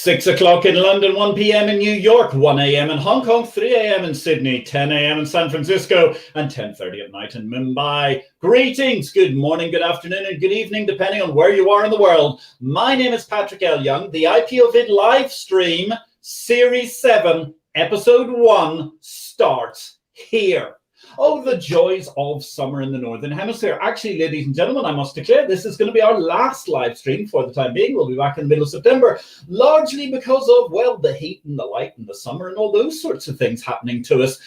6 o'clock in London, 1 p.m. in New York, 1 a.m. in Hong Kong, 3 a.m. in Sydney, 10 a.m. in San Francisco, and 10:30 at night in Mumbai. Greetings, good morning, good afternoon, and good evening, depending on where you are in the world. My name is Patrick L. Young. The IPO-VID live stream, Series 7, Episode 1, starts here. Oh, the joys of summer in the Northern Hemisphere. Actually, ladies and gentlemen, I must declare this is going to be our last live stream for the time being. We'll be back in the middle of September, largely because of, well, the heat and the light and the summer and all those sorts of things happening to us.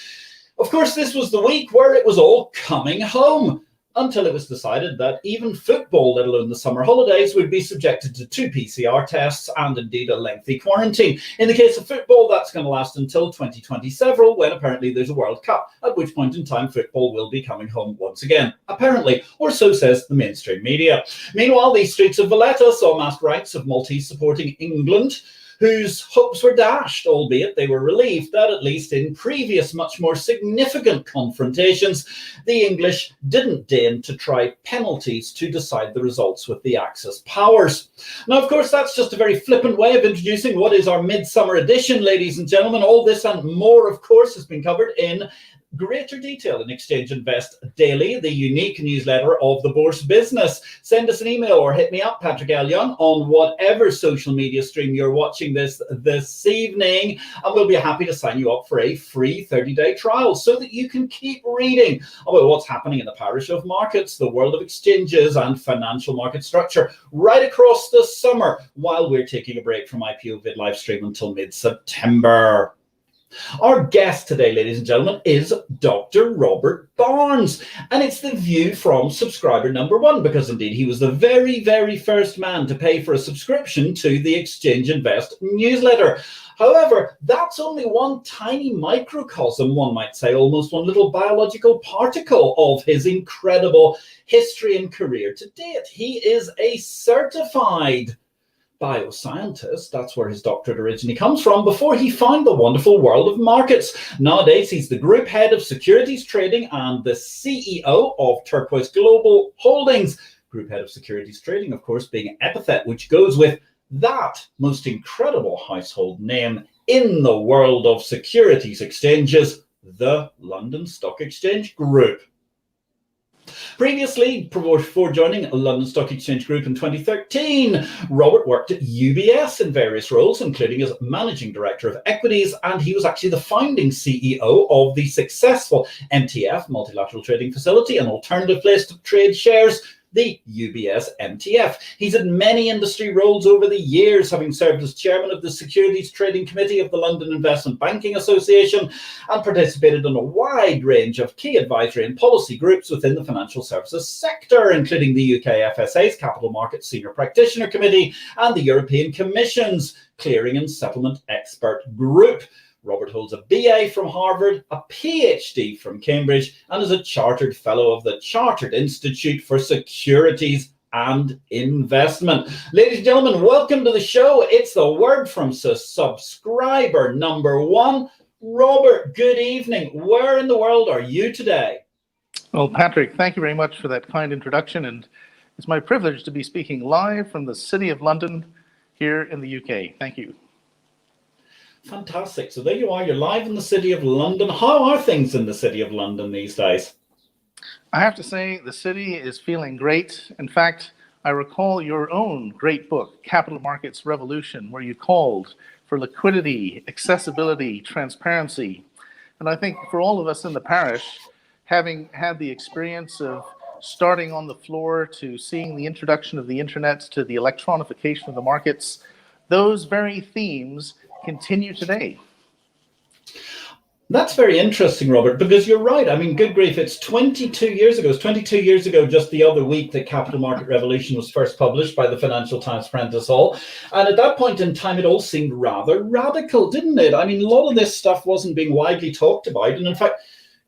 Of course, this was the week where it was all coming home, until it was decided that even football, let alone the summer holidays, would be subjected to 2 PCR tests and indeed a lengthy quarantine. In the case of football, that's going to last until 2027, when apparently there's a World Cup, at which point in time football will be coming home once again, apparently, or so says the mainstream media. Meanwhile, the streets of Valletta saw mass rights of Maltese supporting England, whose hopes were dashed, albeit they were relieved that at least in previous, much more significant confrontations, the English didn't deign to try penalties to decide the results with the Axis powers. Now, of course, that's just a very flippant way of introducing what is our midsummer edition, ladies and gentlemen. All this and more, of course, has been covered in greater detail in Exchange Invest Daily, the unique newsletter of the Bourse Business. Send us an email or hit me up, Patrick L. Young, on whatever social media stream you're watching this evening, and we'll be happy to sign you up for a free 30-day trial so that you can keep reading about what's happening in the parish of markets, the world of exchanges and financial market structure right across the summer while we're taking a break from IPO-VID live stream until mid-September. Our guest today, ladies and gentlemen, is Dr. Robert Barnes, and it's the view from subscriber number 1, because indeed he was the very, very first man to pay for a subscription to the Exchange Invest newsletter. However, that's only one tiny microcosm, one might say, almost one little biological particle of his incredible history and career to date. He is a certified bioscientist. That's where his doctorate originally comes from, before he found the wonderful world of markets. Nowadays, he's the group head of Securities Trading and the CEO of Turquoise Global Holdings. Group head of Securities Trading, of course, being an epithet which goes with that most incredible household name in the world of securities exchanges, the London Stock Exchange Group. Previously, before joining London Stock Exchange Group in 2013, Robert worked at UBS in various roles, including as managing director of Equities, and he was actually the founding CEO of the successful MTF, Multilateral Trading Facility, an alternative place to trade shares, the UBS MTF. He's had many industry roles over the years, having served as chairman of the Securities Trading Committee of the London Investment Banking Association and participated in a wide range of key advisory and policy groups within the financial services sector, including the UK FSA's Capital Markets Senior Practitioner Committee and the European Commission's Clearing and Settlement Expert Group. Robert holds a BA from Harvard, a PhD from Cambridge, and is a Chartered Fellow of the Chartered Institute for Securities and Investment. Ladies and gentlemen, welcome to the show. It's the word from subscriber number 1. Robert, good evening. Where in the world are you today? Well, Patrick, thank you very much for that kind introduction. And it's my privilege to be speaking live from the City of London here in the UK. Thank you. Fantastic. So there you are. You're live in the City of London. How are things in the City of London these days? I have to say the city is feeling great. In fact, I recall your own great book, Capital Markets Revolution, where you called for liquidity, accessibility, transparency. And I think for all of us in the parish, having had the experience of starting on the floor to seeing the introduction of the internet to the electronification of the markets, those very themes continue today. That's very interesting, Robert, because you're right. I mean, good grief, it's 22 years ago. It's 22 years ago just the other week that Capital Market Revolution was first published by the Financial Times Prentice Hall. And at that point in time, it all seemed rather radical, didn't it? I mean, a lot of this stuff wasn't being widely talked about. And in fact,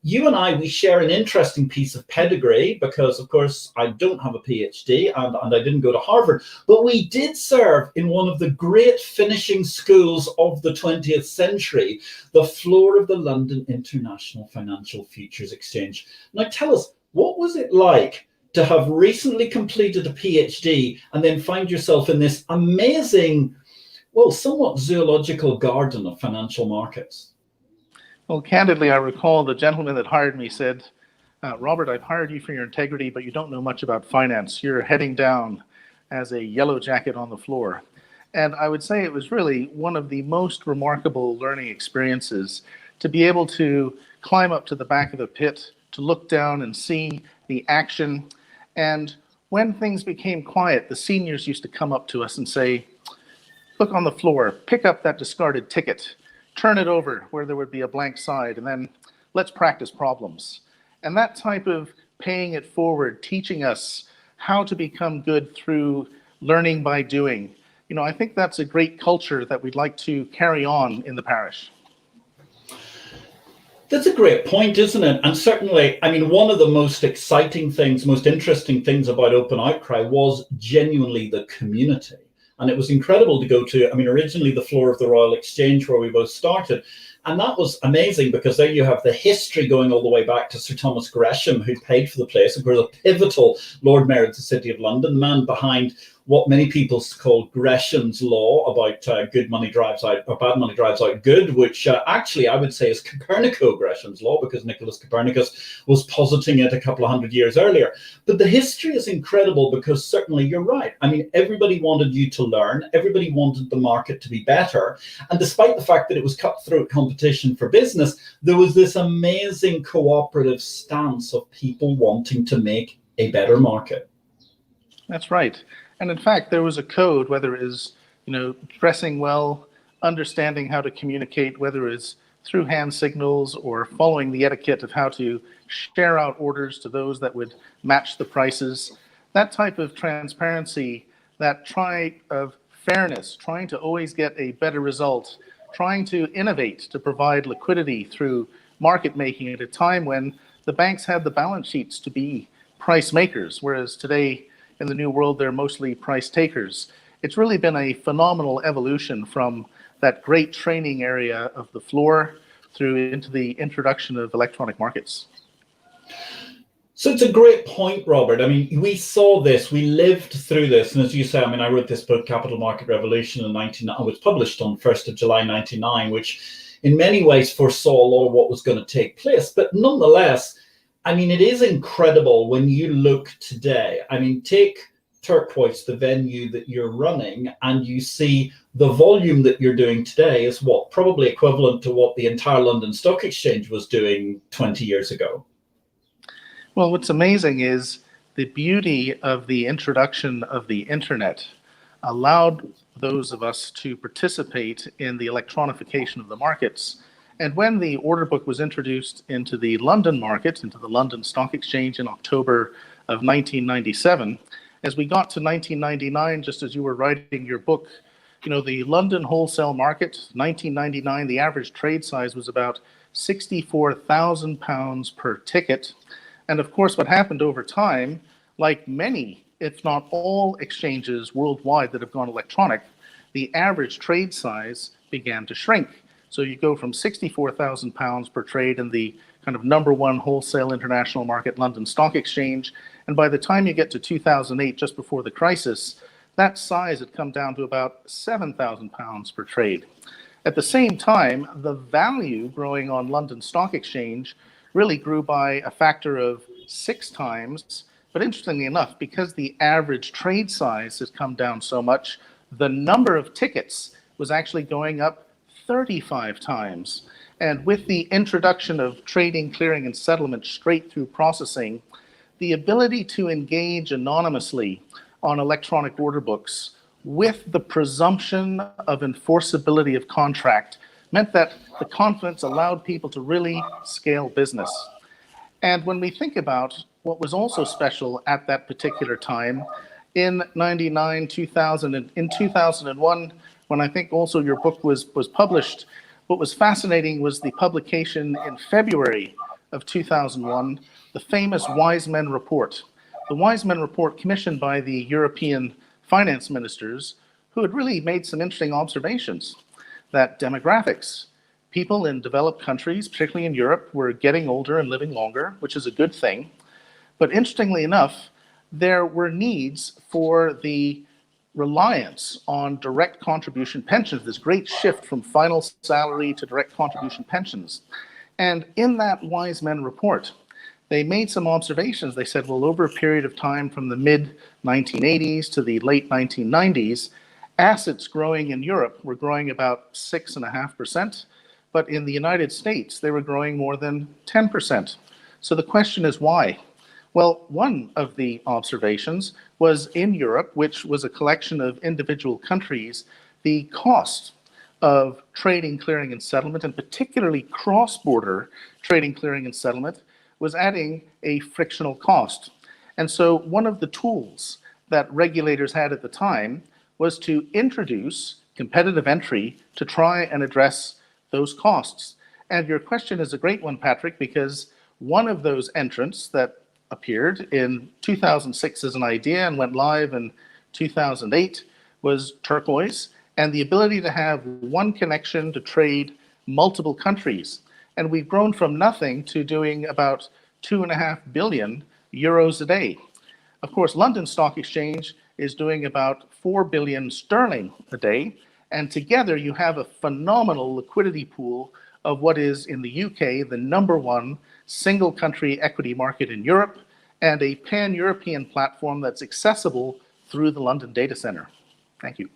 you and I, we share an interesting piece of pedigree because, of course, I don't have a PhD and I didn't go to Harvard, but we did serve in one of the great finishing schools of the 20th century, the floor of the London International Financial Futures Exchange. Now, tell us, what was it like to have recently completed a PhD and then find yourself in this amazing well, somewhat zoological garden of financial markets? Well, candidly, I recall the gentleman that hired me said, Robert, I've hired you for your integrity, but you don't know much about finance. You're heading down as a yellow jacket on the floor. And I would say it was really one of the most remarkable learning experiences to be able to climb up to the back of the pit, to look down and see the action. And when things became quiet, the seniors used to come up to us and say, look on the floor, pick up that discarded ticket, turn it over where there would be a blank side, and then let's practice problems. And that type of paying it forward, teaching us how to become good through learning by doing, I think that's a great culture that we'd like to carry on in the parish. That's a great point, isn't it? And certainly, one of the most exciting things, most interesting things about Open Outcry was genuinely the community. And it was incredible to go to, originally the floor of the Royal Exchange where we both started. And that was amazing because there you have the history going all the way back to Sir Thomas Gresham, who paid for the place, of course, a pivotal Lord Mayor of the City of London, the man behind what many people call Gresham's law about good money drives out, or bad money drives out good, which actually I would say is Copernico-Gresham's law, because Nicholas Copernicus was positing it a couple of hundred years earlier. But the history is incredible because certainly you're right. Everybody wanted you to learn. Everybody wanted the market to be better. And despite the fact that it was cutthroat competition for business, there was this amazing cooperative stance of people wanting to make a better market. That's right. And in fact, there was a code, whether it is, dressing well, understanding how to communicate, whether it's through hand signals or following the etiquette of how to share out orders to those that would match the prices. That type of transparency, that try of fairness, trying to always get a better result, trying to innovate to provide liquidity through market making at a time when the banks had the balance sheets to be price makers, whereas today, in the new world, they're mostly price takers. It's really been a phenomenal evolution from that great training area of the floor through into the introduction of electronic markets. So it's a great point, Robert. We saw this, we lived through this. And as you say, I wrote this book, Capital Market Revolution, in 1999. It was published on 1st of July, 1999, which in many ways foresaw a lot of what was going to take place. But nonetheless, it is incredible when you look today. Take Turquoise, the venue that you're running, and you see the volume that you're doing today is probably equivalent to what the entire London Stock Exchange was doing 20 years ago. Well, what's amazing is the beauty of the introduction of the internet allowed those of us to participate in the electronification of the markets. And when the order book was introduced into the London market, into the London Stock Exchange in October of 1997, as we got to 1999, just as you were writing your book, the London wholesale market, 1999, the average trade size was about £64,000 per ticket. And of course, what happened over time, like many, if not all exchanges worldwide that have gone electronic, the average trade size began to shrink. So you go from £64,000 per trade in the kind of number one wholesale international market, London Stock Exchange. And by the time you get to 2008, just before the crisis, that size had come down to about £7,000 per trade. At the same time, the value growing on London Stock Exchange really grew by a factor of 6 times. But interestingly enough, because the average trade size has come down so much, the number of tickets was actually going up 35 times. And with the introduction of trading, clearing, and settlement straight through processing, the ability to engage anonymously on electronic order books with the presumption of enforceability of contract meant that the confidence allowed people to really scale business. And when we think about what was also special at that particular time, in 99, 2000, and in 2001, when I think also your book was published, what was fascinating was the publication in February of 2001, the famous Wise Men Report. The Wise Men Report commissioned by the European finance ministers, who had really made some interesting observations that demographics, people in developed countries, particularly in Europe, were getting older and living longer, which is a good thing. But interestingly enough, there were needs for the reliance on direct contribution pensions, this great shift from final salary to direct contribution pensions. And in that Wise Men report, they made some observations. They said, well, over a period of time from the mid-1980s to the late 1990s, assets growing in Europe were growing about 6.5%, but in the United States, they were growing more than 10%. So the question is why? Well, one of the observations was in Europe, which was a collection of individual countries, the cost of trading, clearing, and settlement, and particularly cross-border trading, clearing, and settlement, was adding a frictional cost. And so one of the tools that regulators had at the time was to introduce competitive entry to try and address those costs. And your question is a great one, Patrick, because one of those entrants that appeared in 2006 as an idea and went live in 2008 was Turquoise, and the ability to have one connection to trade multiple countries. And we've grown from nothing to doing about 2.5 billion euros a day. Of course, London Stock Exchange is doing about 4 billion sterling a day, and together you have a phenomenal liquidity pool of what is in the UK the #1 single country equity market in Europe, and a pan-European platform that's accessible through the London data center. Thank you.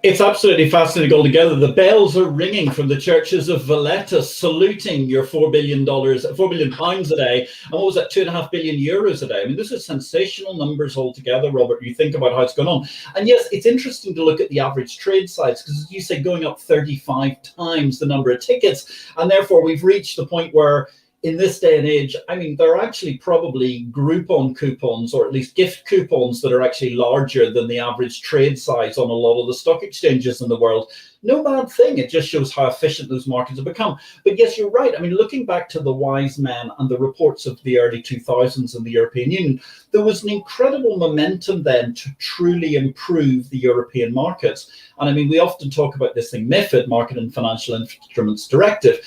It's absolutely fascinating altogether. The bells are ringing from the churches of Valletta, saluting your £4 billion a day. And what was that, 2.5 billion euros a day? I mean, this is sensational numbers altogether, Robert. You think about how it's going on. And yes, it's interesting to look at the average trade size, because as you say, going up 35 times the number of tickets. And therefore, we've reached the point where in this day and age, I mean, there are actually probably Groupon coupons, or at least gift coupons, that are actually larger than the average trade size on a lot of the stock exchanges in the world. No bad thing. It just shows how efficient those markets have become. But yes, you're right. I mean, looking back to the Wise Men and the reports of the early 2000s in the European Union, there was an incredible momentum then to truly improve the European markets. And I mean, we often talk about this thing, MiFID, Market and Financial Instruments Directive.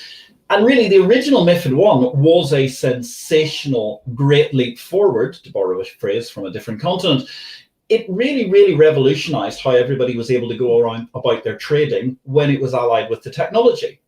And really, the original MiFID I was a sensational, great leap forward, to borrow a phrase from a different continent. It really, really revolutionized how everybody was able to go around about their trading when it was allied with the technology.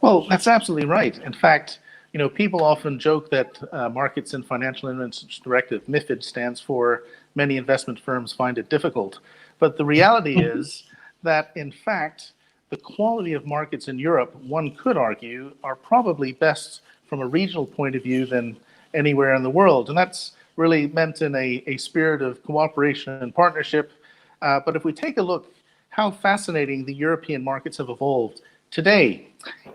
Well, that's absolutely right. In fact, you know, people often joke that Markets and Financial Instruments Directive, MiFID, stands for many investment firms find it difficult. But the reality is that, in fact, the quality of markets in Europe, one could argue, are probably best from a regional point of view than anywhere in the world. And that's really meant in a spirit of cooperation and partnership. But if we take a look how fascinating the European markets have evolved today,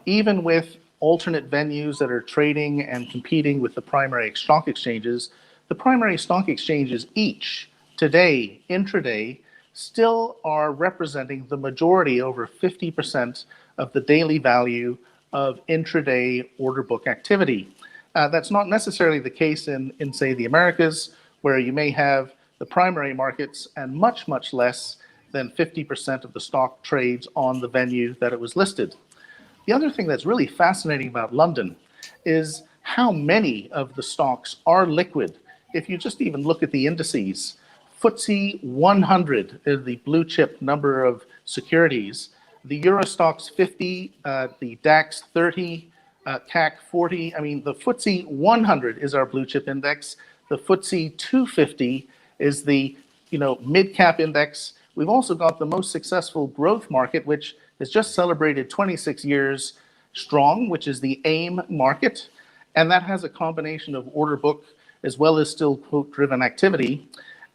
even with alternate venues that are trading and competing with the primary stock exchanges, the primary stock exchanges each today, intraday, still are representing the majority, over 50% of the daily value of intraday order book activity. That's not necessarily the case in, say, the Americas, where you may have the primary markets and much, much less than 50% of the stock trades on the venue that it was listed. The other thing that's really fascinating about London is how many of the stocks are liquid. If you just even look at the indices, FTSE 100 is the blue chip number of securities. The Eurostoxx 50, the DAX 30, CAC 40. I mean, the FTSE 100 is our blue chip index. The FTSE 250 is the mid cap index. We've also got the most successful growth market, which has just celebrated 26 years strong, which is the AIM market, and that has a combination of order book as well as still quote driven activity.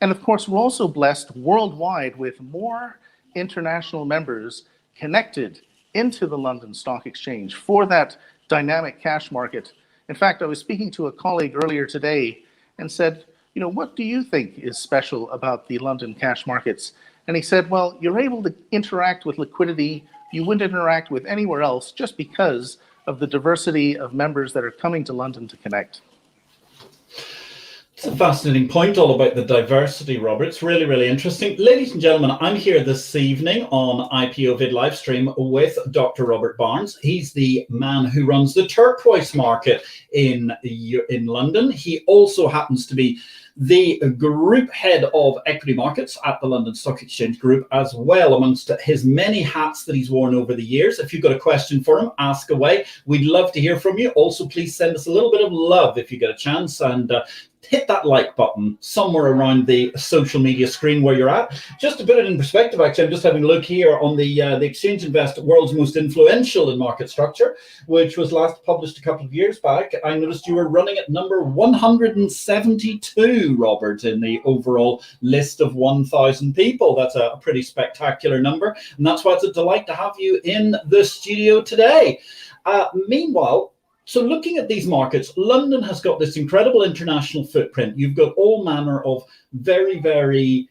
And of course, we're also blessed worldwide with more international members connected into the London Stock Exchange for that dynamic cash market. In fact, I was speaking to a colleague earlier today and said, what do you think is special about the London cash markets? And he said, well, you're able to interact with liquidity you wouldn't interact with anywhere else just because of the diversity of members that are coming to London to connect. It's a fascinating point all about the diversity, Robert. It's really, really interesting. Ladies and gentlemen, I'm here this evening on IPO-VID live stream with Dr. Robert Barnes. He's the man who runs the Turquoise market in London. He also happens to be the group head of equity markets at the London Stock Exchange Group as well, amongst his many hats that he's worn over the years. If you've got a question for him, ask away. We'd love to hear from you. Also, please send us a little bit of love if you get a chance, and hit that like button somewhere around the social media screen where you're at. Just to put it in perspective, actually, I'm just having a look here on the Exchange Invest World's Most Influential in Market Structure, which was last published a couple of years back. I noticed you were running at number 172, Robert, in the overall list of 1,000 people. That's a pretty spectacular number, and that's why it's a delight to have you in the studio today. Meanwhile, so looking at these markets, London has got this incredible international footprint. You've got all manner of very, very,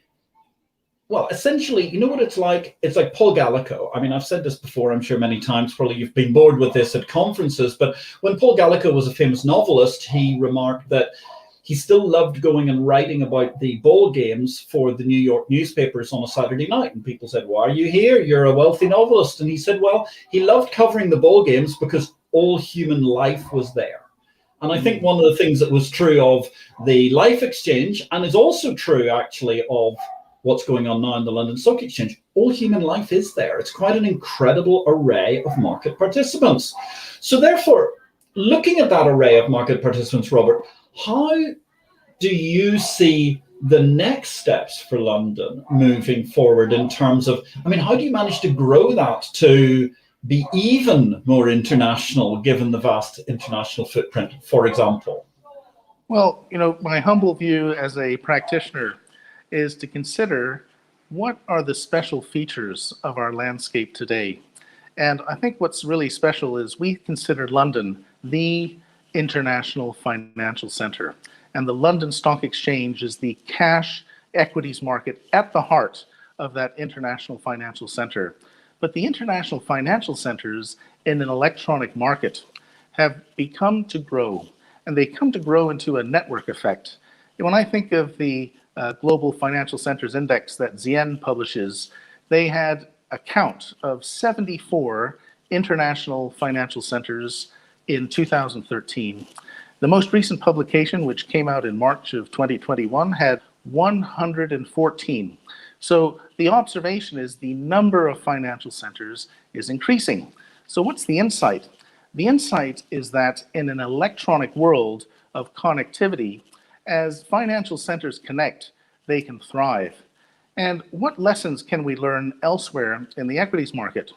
well, essentially, you know what it's like? It's like Paul Gallico. I mean, I've said this before, I'm sure many times, probably you've been bored with this at conferences, but when Paul Gallico was a famous novelist, he remarked that he still loved going and writing about the ball games for the New York newspapers on a Saturday night. And people said, why are you here? You're a wealthy novelist. And he said, well, he loved covering the ball games because all human life was there. And I think one of the things that was true of the Life Exchange, and is also true actually of what's going on now in the London Stock Exchange, all human life is there. It's quite an incredible array of market participants. So therefore, looking at that array of market participants, Robert, how do you see the next steps for London moving forward in terms of, I mean, how do you manage to grow that to be even more international, given the vast international footprint, for example? Well, you know, my humble view as a practitioner is to consider what are the special features of our landscape today. And I think what's really special is we consider London the international financial center. And the London Stock Exchange is the cash equities market at the heart of that international financial center. But the international financial centers in an electronic market have become to grow, and they come to grow into a network effect. And when I think of the Global Financial Centers Index that Zien publishes, they had a count of 74 international financial centers in 2013. The most recent publication, which came out in March of 2021, had 114. So the observation is the number of financial centers is increasing. So what's the insight? The insight is that in an electronic world of connectivity, as financial centers connect, they can thrive. And what lessons can we learn elsewhere in the equities market?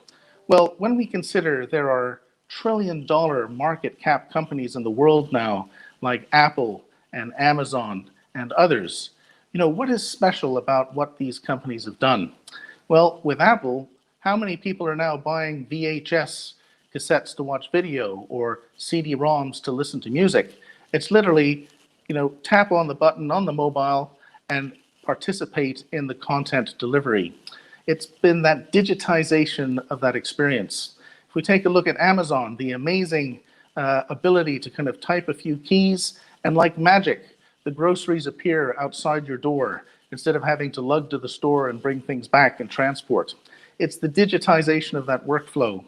Well, when we consider there are trillion-dollar market cap companies in the world now, like Apple and Amazon and others, you know, what is special about what these companies have done? Well, with Apple, how many people are now buying VHS cassettes to watch video or CD-ROMs to listen to music? It's literally, you know, tap on the button on the mobile and participate in the content delivery. It's been that digitization of that experience. If we take a look at Amazon, the amazing ability to kind of type a few keys, and like magic, the groceries appear outside your door instead of having to lug to the store and bring things back and transport. It's the digitization of that workflow.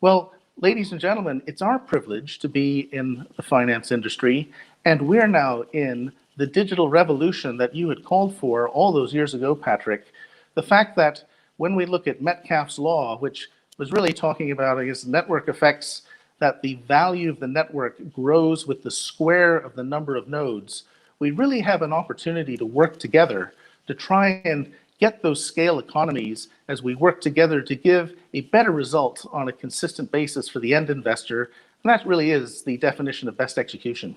Well, ladies and gentlemen, it's our privilege to be in the finance industry, and we're now in the digital revolution that you had called for all those years ago, Patrick. The fact that when we look at Metcalfe's law, which was really talking about, I guess, network effects, that the value of the network grows with the square of the number of nodes, we really have an opportunity to work together to try and get those scale economies as we work together to give a better result on a consistent basis for the end investor. And that really is the definition of best execution.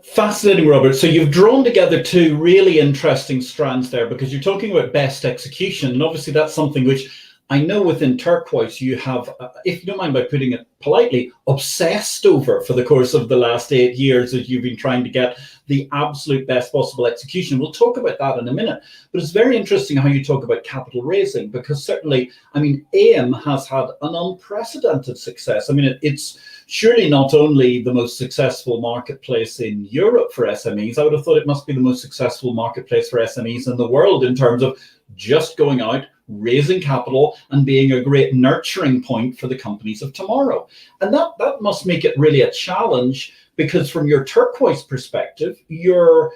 Fascinating, Robert. So you've drawn together two really interesting strands there, because you're talking about best execution. And obviously that's something which I know within Turquoise you have, if you don't mind by putting it politely, obsessed over for the course of the last 8 years as you've been trying to get the absolute best possible execution. We'll talk about that in a minute. But it's very interesting how you talk about capital raising, because certainly, I mean, AM has had an unprecedented success. I mean, it's surely not only the most successful marketplace in Europe for SMEs, I would have thought it must be the most successful marketplace for SMEs in the world in terms of just going out, raising capital, and being a great nurturing point for the companies of tomorrow. And that must make it really a challenge, because from your Turquoise perspective, you're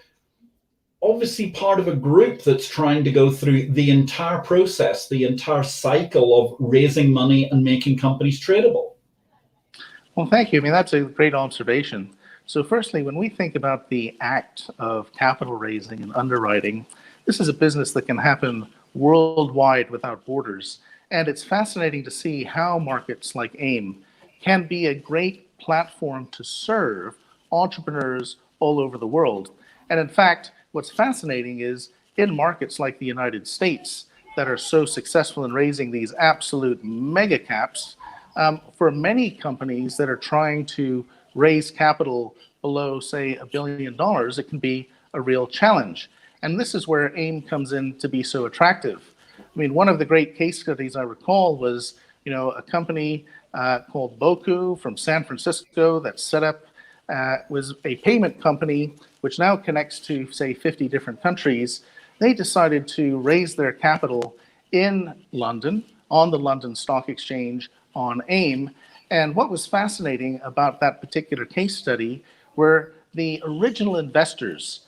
obviously part of a group that's trying to go through the entire process, the entire cycle of raising money and making companies tradable. Well, thank you. I mean, that's a great observation. So firstly, when we think about the act of capital raising and underwriting, this is a business that can happen worldwide without borders. And it's fascinating to see how markets like AIM can be a great platform to serve entrepreneurs all over the world. And in fact, what's fascinating is in markets like the United States that are so successful in raising these absolute mega caps, for many companies that are trying to raise capital below, say, $1 billion, it can be a real challenge. And this is where AIM comes in to be so attractive. I mean, one of the great case studies I recall was, a company called Boku from San Francisco that set up, was a payment company which now connects to, say, 50 different countries. They decided to raise their capital in London, on the London Stock Exchange, on AIM. And what was fascinating about that particular case study were the original investors,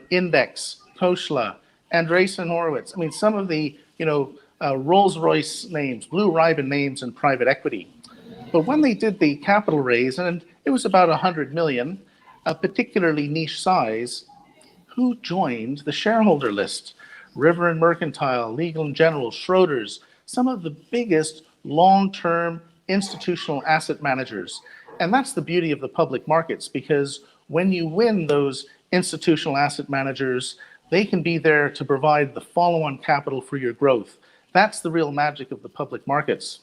Index, Khosla, Andreessen Horowitz. I mean, some of the, Rolls-Royce names, Blue Ribbon names in private equity. But when they did the capital raise, and it was about 100 million, a particularly niche size, who joined the shareholder list? River and Mercantile, Legal and General, Schroders, some of the biggest long-term institutional asset managers. And that's the beauty of the public markets, because when you win those institutional asset managers, they can be there to provide the follow-on capital for your growth. That's the real magic of the public markets.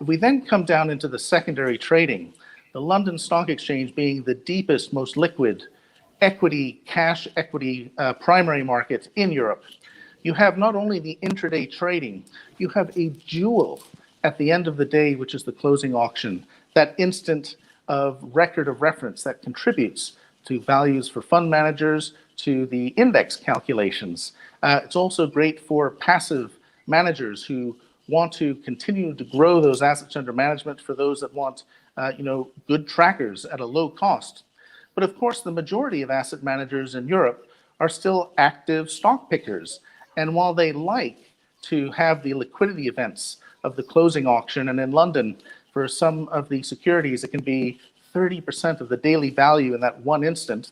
If we then come down into the secondary trading, the London Stock Exchange being the deepest, most liquid cash equity primary market in Europe, you have not only the intraday trading, you have a jewel at the end of the day, which is the closing auction, that instant of record of reference that contributes to values for fund managers, to the index calculations. It's also great for passive managers who want to continue to grow those assets under management, for those that want good trackers at a low cost. But of course, the majority of asset managers in Europe are still active stock pickers. And while they like to have the liquidity events of the closing auction, and in London, for some of the securities, it can be 30% of the daily value in that one instant,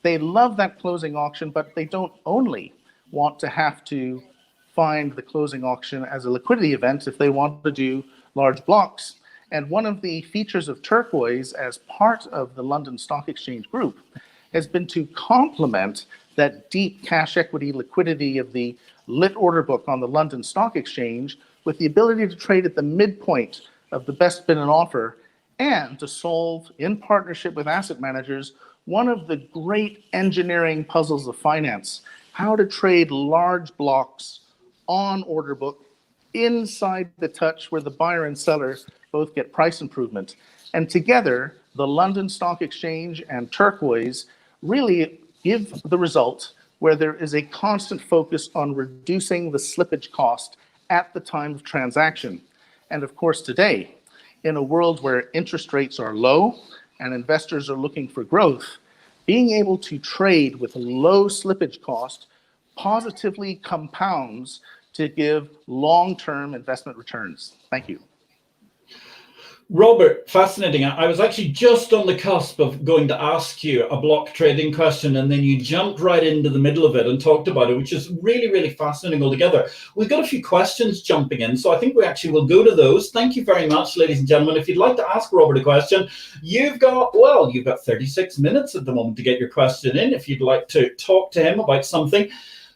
they love that closing auction, but they don't only want to have to find the closing auction as a liquidity event if they want to do large blocks. And one of the features of Turquoise as part of the London Stock Exchange Group has been to complement that deep cash equity liquidity of the lit order book on the London Stock Exchange with the ability to trade at the midpoint of the best bid and offer, and to solve, in partnership with asset managers, one of the great engineering puzzles of finance: how to trade large blocks on order book inside the touch where the buyer and seller both get price improvement. And together, the London Stock Exchange and Turquoise really give the result where there is a constant focus on reducing the slippage cost at the time of transaction. And of course, today, in a world where interest rates are low and investors are looking for growth, being able to trade with low slippage cost positively compounds to give long-term investment returns. Thank you. Robert, fascinating. I was actually just on the cusp of going to ask you a block trading question, and then you jumped right into the middle of it and talked about it, which is really, really fascinating altogether. We've got a few questions jumping in, so I think we actually will go to those. Thank you very much, ladies and gentlemen. If you'd like to ask Robert a question, you've got 36 minutes at the moment to get your question in if you'd like to talk to him about something.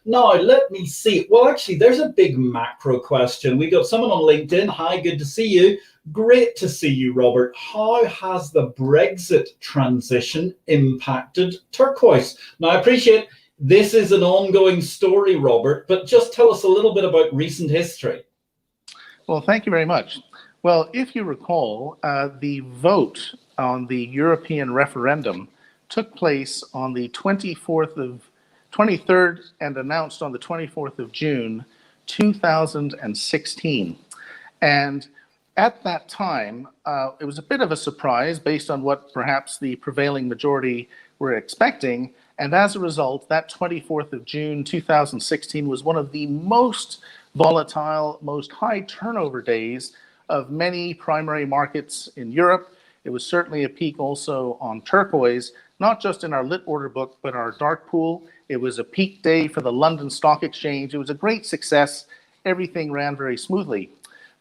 Now, let me see. Well, actually, there's a big macro question. We got someone on LinkedIn. Hi, good to see you. Great to see you, Robert. How has the Brexit transition impacted Turquoise? Now, I appreciate this is an ongoing story, Robert, but just tell us a little bit about recent history. Well, thank you very much. Well, if you recall, the vote on the European referendum took place on the 23rd and announced on the 24th of June, 2016. And at that time, it was a bit of a surprise based on what perhaps the prevailing majority were expecting. And as a result, that 24th of June 2016 was one of the most volatile, most high turnover days of many primary markets in Europe. It was certainly a peak also on Turquoise, not just in our lit order book, but our dark pool. It was a peak day for the London Stock Exchange. It was a great success. Everything ran very smoothly.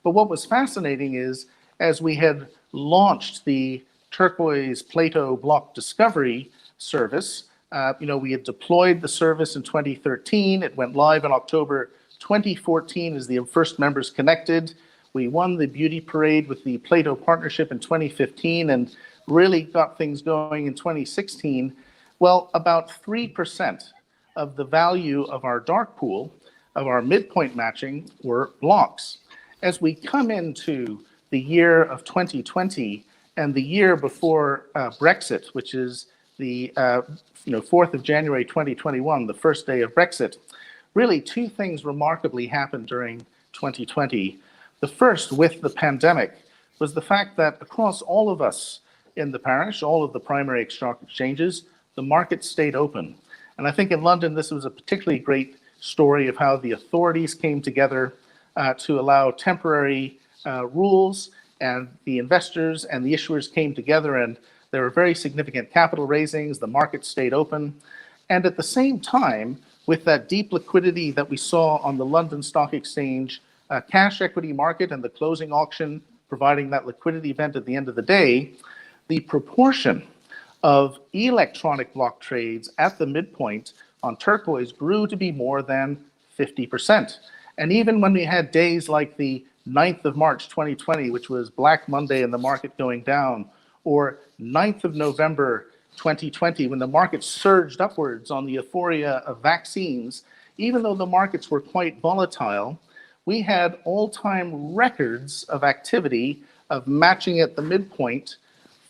But what was fascinating is, as we had launched the Turquoise Plato block discovery service, we had deployed the service in 2013. It went live in October 2014 as the first members connected. We won the beauty parade with the Plato partnership in 2015 and really got things going in 2016. Well, about 3% of the value of our dark pool, of our midpoint matching, were blocks. As we come into the year of 2020 and the year before Brexit, which is the 4th of January 2021, the first day of Brexit, really two things remarkably happened during 2020. The first, with the pandemic, was the fact that across all of us in the parish, all of the primary stock exchanges, the market stayed open. And I think in London, this was a particularly great story of how the authorities came together to allow temporary rules, and the investors and the issuers came together, and there were very significant capital raisings. The market stayed open. And at the same time, with that deep liquidity that we saw on the London Stock Exchange cash equity market and the closing auction providing that liquidity event at the end of the day, the proportion of electronic block trades at the midpoint on Turquoise grew to be more than 50%. And even when we had days like the 9th of March 2020, which was Black Monday and the market going down, or 9th of November 2020, when the market surged upwards on the euphoria of vaccines, even though the markets were quite volatile, we had all-time records of activity of matching at the midpoint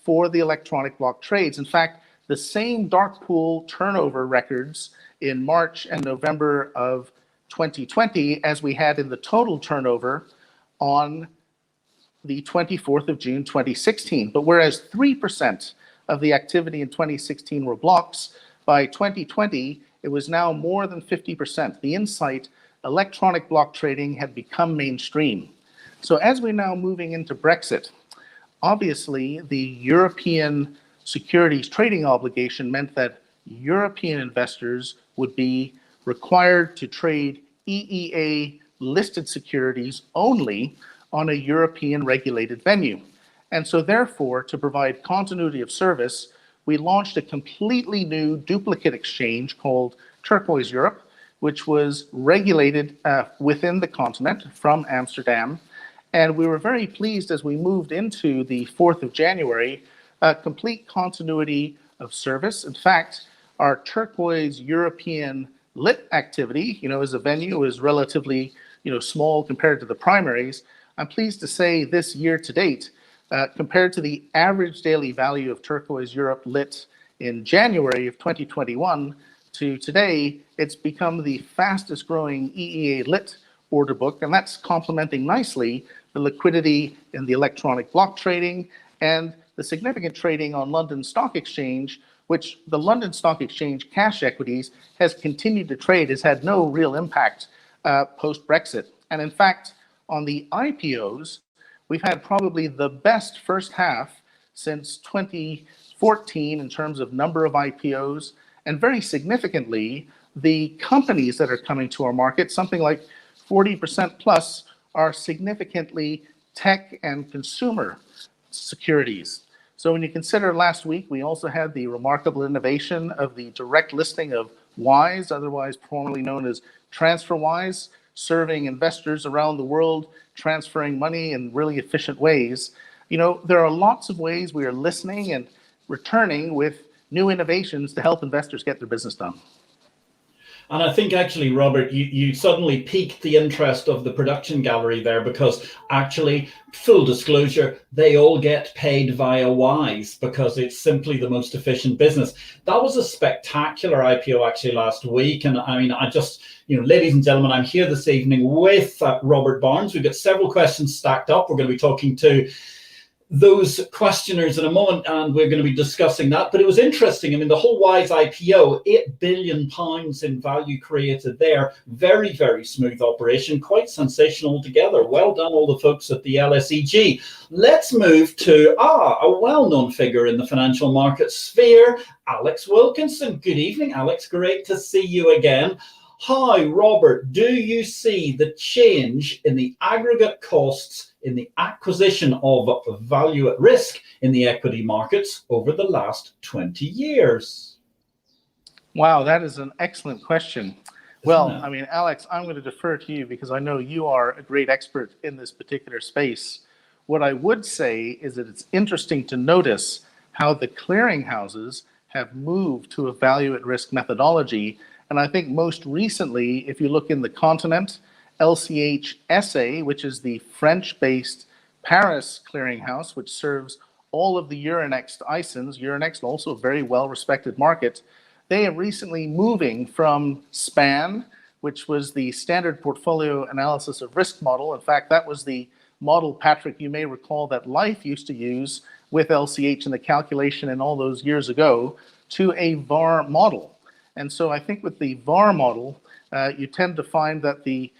for the electronic block trades. In fact, the same dark pool turnover records in March and November of 2020 as we had in the total turnover on the 24th of June 2016. But whereas 3% of the activity in 2016 were blocks, by 2020 it was now more than 50%. The insight, electronic block trading had become mainstream. So as we're now moving into Brexit, obviously the European securities trading obligation meant that European investors would be required to trade EEA listed securities only on a European regulated venue. And so therefore, to provide continuity of service, we launched a completely new duplicate exchange called Turquoise Europe, which was regulated within the continent from Amsterdam. And we were very pleased as we moved into the 4th of January, complete continuity of service. In fact, our Turquoise European lit activity, as a venue, is relatively small compared to the primaries. I'm pleased to say this year to date, compared to the average daily value of Turquoise Europe lit in January of 2021 to today, it's become the fastest growing EEA lit order book, and that's complementing nicely the liquidity in the electronic block trading and the significant trading on London Stock Exchange, which the London Stock Exchange cash equities has continued to trade, has had no real impact post-Brexit. And in fact, on the IPOs, we've had probably the best first half since 2014 in terms of number of IPOs, and very significantly, the companies that are coming to our market, something like 40% plus, are significantly tech and consumer securities. So when you consider last week, we also had the remarkable innovation of the direct listing of Wise, otherwise formerly known as TransferWise, serving investors around the world, transferring money in really efficient ways. There are lots of ways we are listening and returning with new innovations to help investors get their business done. And I think actually, Robert, you suddenly piqued the interest of the production gallery there, because actually, full disclosure, they all get paid via Wise because it's simply the most efficient business. That was a spectacular IPO actually last week. And I mean, I just, ladies and gentlemen, I'm here this evening with Robert Barnes. We've got several questions stacked up. We're going to be talking to those questioners in a moment, and we're going to be discussing that. But it was interesting. I mean, the whole Wise IPO, £8 billion in value created there. Very, very smooth operation, quite sensational altogether. Well done, all the folks at the LSEG. Let's move to a well-known figure in the financial market sphere, Alex Wilkinson. Good evening, Alex. Great to see you again. Hi, Robert. Do you see the change in the aggregate costs in the acquisition of value at risk in the equity markets over the last 20 years? Wow, that is an excellent question. Well, I mean, Alex, I'm going to defer to you because I know you are a great expert in this particular space. What I would say is that it's interesting to notice how the clearinghouses have moved to a value at risk methodology. And I think most recently, if you look in the continent, LCH-SA, which is the French-based Paris clearinghouse, which serves all of the Euronext ISINs, Euronext also a very well-respected market, they are recently moving from SPAN, which was the standard portfolio analysis of risk model. In fact, that was the model, Patrick, you may recall, that Life used to use with LCH in the calculation in all those years ago, to a VAR model. And so I think with the VAR model, you tend to find that the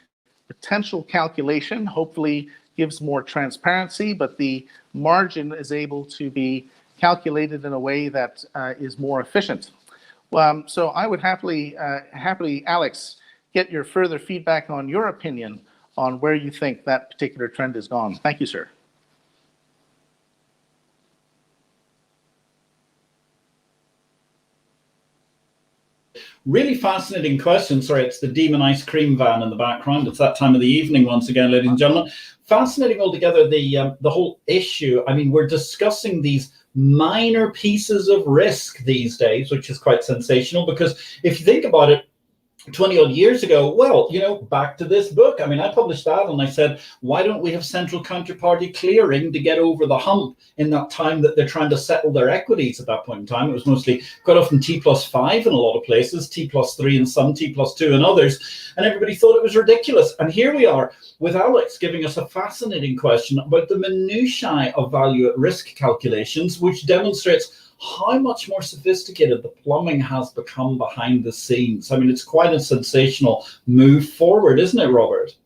potential calculation hopefully gives more transparency, but the margin is able to be calculated in a way that is more efficient. So I would happily, Alex, get your further feedback on your opinion on where you think that particular trend has gone. Thank you, sir. Really fascinating question. Sorry, it's the Demon Ice Cream van in the background. It's that time of the evening once again, ladies and gentlemen. Fascinating altogether, the whole issue. I mean, we're discussing these minor pieces of risk these days, which is quite sensational, because if you think about it, 20 odd years ago, well, back to this book. I mean, I published that and I said, why don't we have central counterparty clearing to get over the hump in that time that they're trying to settle their equities? At that point in time, it was mostly quite often T+5 in a lot of places, T+3 in some, T+2 in others, and everybody thought it was ridiculous. And here we are with Alex giving us a fascinating question about the minutiae of value at risk calculations, which demonstrates how much more sophisticated the plumbing has become behind the scenes. I mean, it's quite a sensational move forward, isn't it, Robert?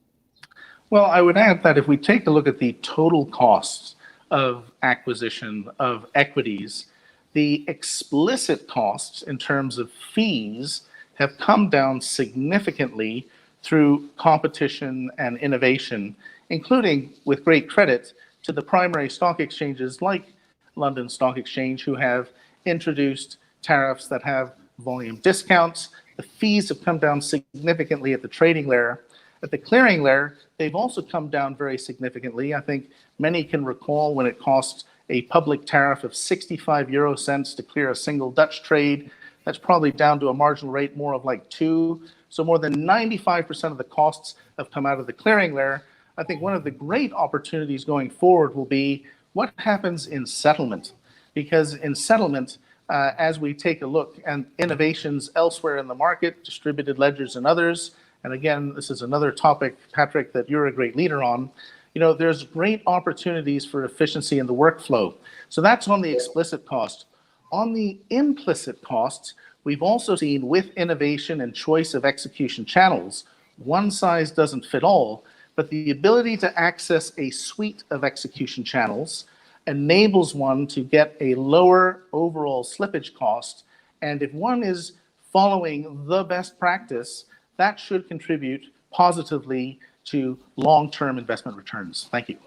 Well, I would add that if we take a look at the total costs of acquisition of equities, the explicit costs in terms of fees have come down significantly through competition and innovation, including, with great credit, to the primary stock exchanges like London Stock Exchange, who have introduced tariffs that have volume discounts. The fees have come down significantly at the trading layer. At the clearing layer, they've also come down very significantly. I think many can recall when it cost a public tariff of 65 euro cents to clear a single Dutch trade. That's probably down to a marginal rate more of like 2. So more than 95% of the costs have come out of the clearing layer. I think one of the great opportunities going forward will be what happens in settlement, because in settlement, as we take a look at innovations elsewhere in the market, distributed ledgers and others, and again, this is another topic, Patrick, that you're a great leader on, there's great opportunities for efficiency in the workflow. So that's on the explicit cost. On the implicit costs, we've also seen with innovation and choice of execution channels, one size doesn't fit all, but the ability to access a suite of execution channels enables one to get a lower overall slippage cost. And if one is following the best practice, that should contribute positively to long-term investment returns. Thank you.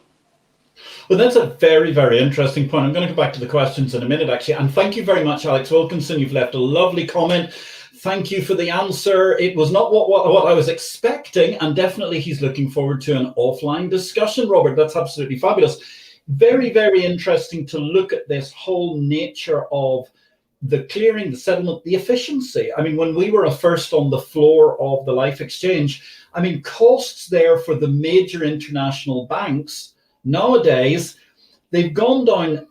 Well, that's a very, very interesting point. I'm going to go back to the questions in a minute, actually. And thank you very much, Alex Wilkinson. You've left a lovely comment. Thank you for the answer. It was not what I was expecting, and definitely he's looking forward to an offline discussion, Robert. That's absolutely fabulous. Very, very interesting to look at this whole nature of the clearing, the settlement, the efficiency. I mean, when we were first on the floor of the Life Exchange, I mean, costs there for the major international banks nowadays, they've gone down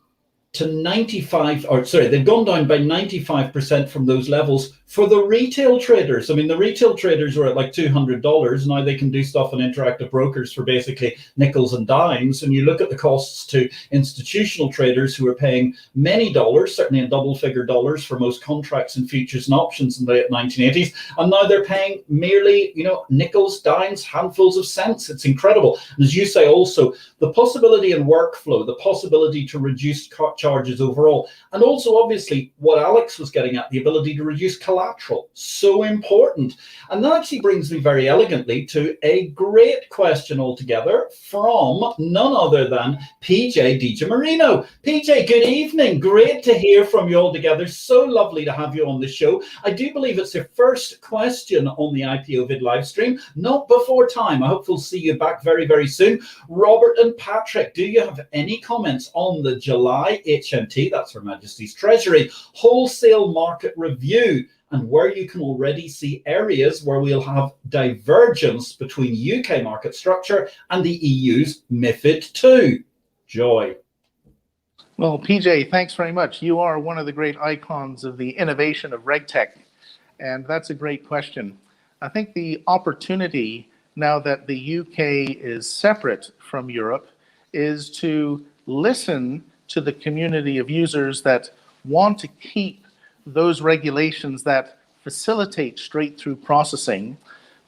to 95, or sorry, they've gone down by 95% from those levels for the retail traders. I mean, the retail traders were at like $200. Now they can do stuff on Interactive Brokers for basically nickels and dimes. And you look at the costs to institutional traders who are paying many dollars, certainly in double-figure dollars for most contracts and futures and options in the late 1980s. And now they're paying merely, nickels, dimes, handfuls of cents. It's incredible. And as you say, also the possibility in workflow, the possibility to reduce charges overall, and also obviously what Alex was getting at, the ability to reduce collateral, so important. And that actually brings me very elegantly to a great question altogether from none other than PJ DiGiamarino. PJ, good evening. Great to hear from you all together. So lovely to have you on the show. I do believe it's your first question on the IPO-VID live stream, not before time. I hope we'll see you back very, very soon. Robert and Patrick, do you have any comments on the July HMT, that's Her Majesty's Treasury, wholesale market review, and where you can already see areas where we'll have divergence between UK market structure and the EU's MiFID II? Joy. Well, PJ, thanks very much. You are one of the great icons of the innovation of RegTech, and that's a great question. I think the opportunity now that the UK is separate from Europe is to listen to the community of users that want to keep those regulations that facilitate straight-through processing,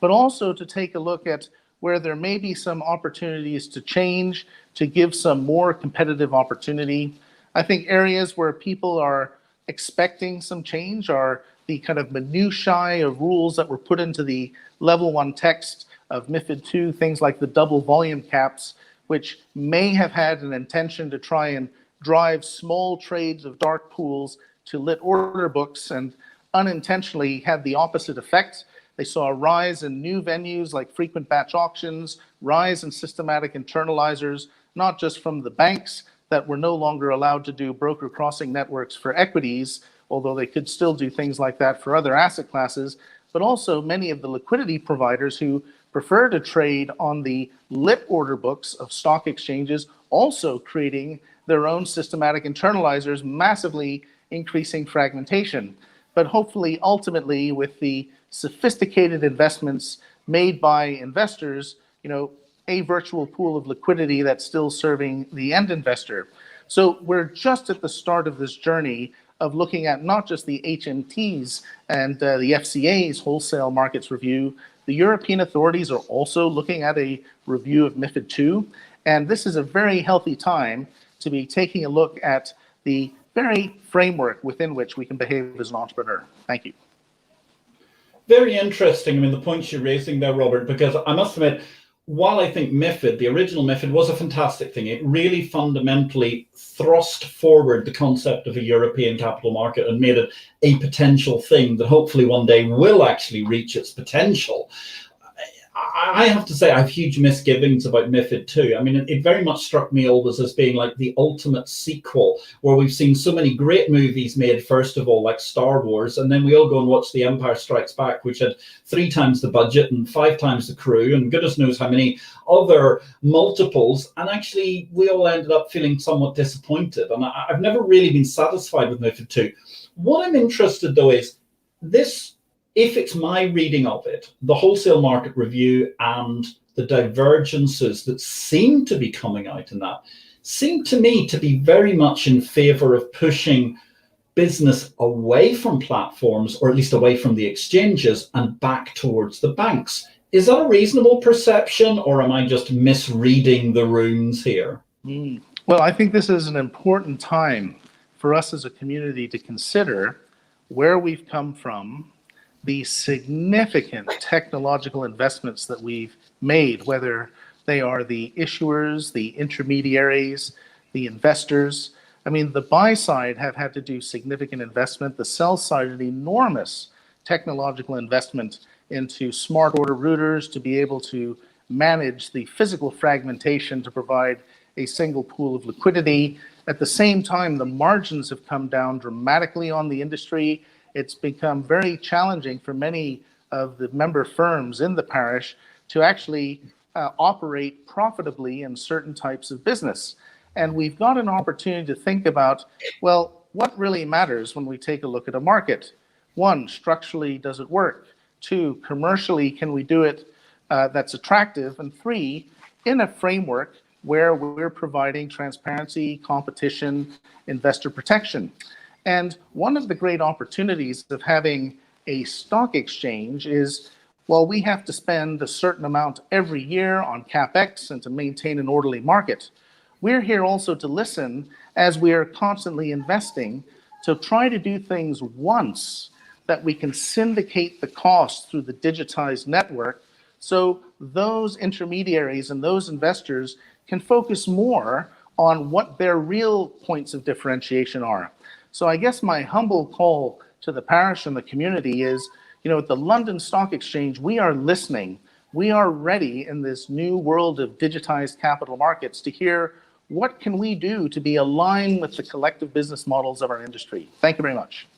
but also to take a look at where there may be some opportunities to change, to give some more competitive opportunity. I think areas where people are expecting some change are the kind of minutiae of rules that were put into the level 1 text of MiFID II, things like the double volume caps, which may have had an intention to try and drive small trades of dark pools to lit order books, and unintentionally had the opposite effect. They saw a rise in new venues like frequent batch auctions, rise in systematic internalizers, not just from the banks that were no longer allowed to do broker crossing networks for equities, although they could still do things like that for other asset classes, but also many of the liquidity providers who prefer to trade on the lit order books of stock exchanges, also creating their own systematic internalizers, massively increasing fragmentation. But hopefully, ultimately, with the sophisticated investments made by investors, a virtual pool of liquidity that's still serving the end investor. So we're just at the start of this journey of looking at not just the HMTs and the FCA's wholesale markets review. The European authorities are also looking at a review of MiFID II, and this is a very healthy time to be taking a look at the very framework within which we can behave as an entrepreneur. Thank you. Very interesting. I mean, the points you're raising there, Robert, because I must admit, while I think MiFID, the original MiFID, was a fantastic thing, it really fundamentally thrust forward the concept of a European capital market and made it a potential thing that hopefully one day will actually reach its potential. I have to say I have huge misgivings about MiFID II. I mean, it very much struck me always as being like the ultimate sequel, where we've seen so many great movies made, first of all, like Star Wars, and then we all go and watch The Empire Strikes Back, which had 3 times the budget and 5 times the crew, and goodness knows how many other multiples, and actually we all ended up feeling somewhat disappointed. And I've never really been satisfied with MiFID II. What I'm interested, though, is this. If it's my reading of it, the wholesale market review and the divergences that seem to be coming out in that seem to me to be very much in favor of pushing business away from platforms, or at least away from the exchanges, and back towards the banks. Is that a reasonable perception, or am I just misreading the rooms here? Well, I think this is an important time for us as a community to consider where we've come from, the significant technological investments that we've made, whether they are the issuers, the intermediaries, the investors. I mean, the buy side have had to do significant investment, the sell side an enormous technological investment into smart order routers to be able to manage the physical fragmentation to provide a single pool of liquidity. At the same time, the margins have come down dramatically on the industry. It's become very challenging for many of the member firms in the parish to actually operate profitably in certain types of business. And we've got an opportunity to think about, well, what really matters when we take a look at a market? One, structurally, does it work? Two, commercially, can we do it that's attractive? And three, in a framework where we're providing transparency, competition, investor protection. And one of the great opportunities of having a stock exchange is, well, we have to spend a certain amount every year on CapEx and to maintain an orderly market. We're here also to listen as we are constantly investing to try to do things once that we can syndicate the cost through the digitized network, so those intermediaries and those investors can focus more on what their real points of differentiation are. So I guess my humble call to the parish and the community is, at the London Stock Exchange, we are listening. We are ready in this new world of digitized capital markets to hear what can we do to be aligned with the collective business models of our industry. Thank you very much.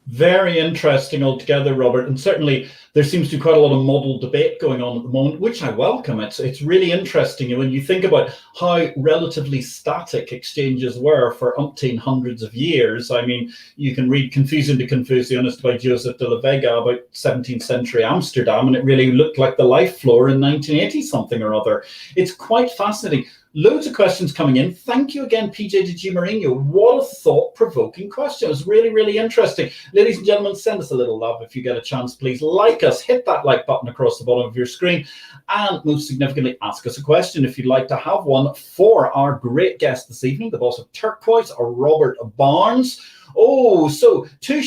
Very interesting altogether, Robert. And certainly there seems to be quite a lot of model debate going on at the moment, which I welcome. It's really interesting when you think about how relatively static exchanges were for umpteen hundreds of years. I mean, you can read Confusion to Confucianist by Joseph de la Vega about 17th century Amsterdam, and it really looked like the life floor in 1980 something or other. It's quite fascinating. Loads of questions coming in. Thank you again, PJ de Mourinho. What a thought-provoking question. It was really, really interesting. Ladies and gentlemen, send us a little love if you get a chance. Please like us, hit that like button across the bottom of your screen, and most significantly, ask us a question if you'd like to have one for our great guest this evening, the boss of Turquoise, Robert Barnes. Oh, so two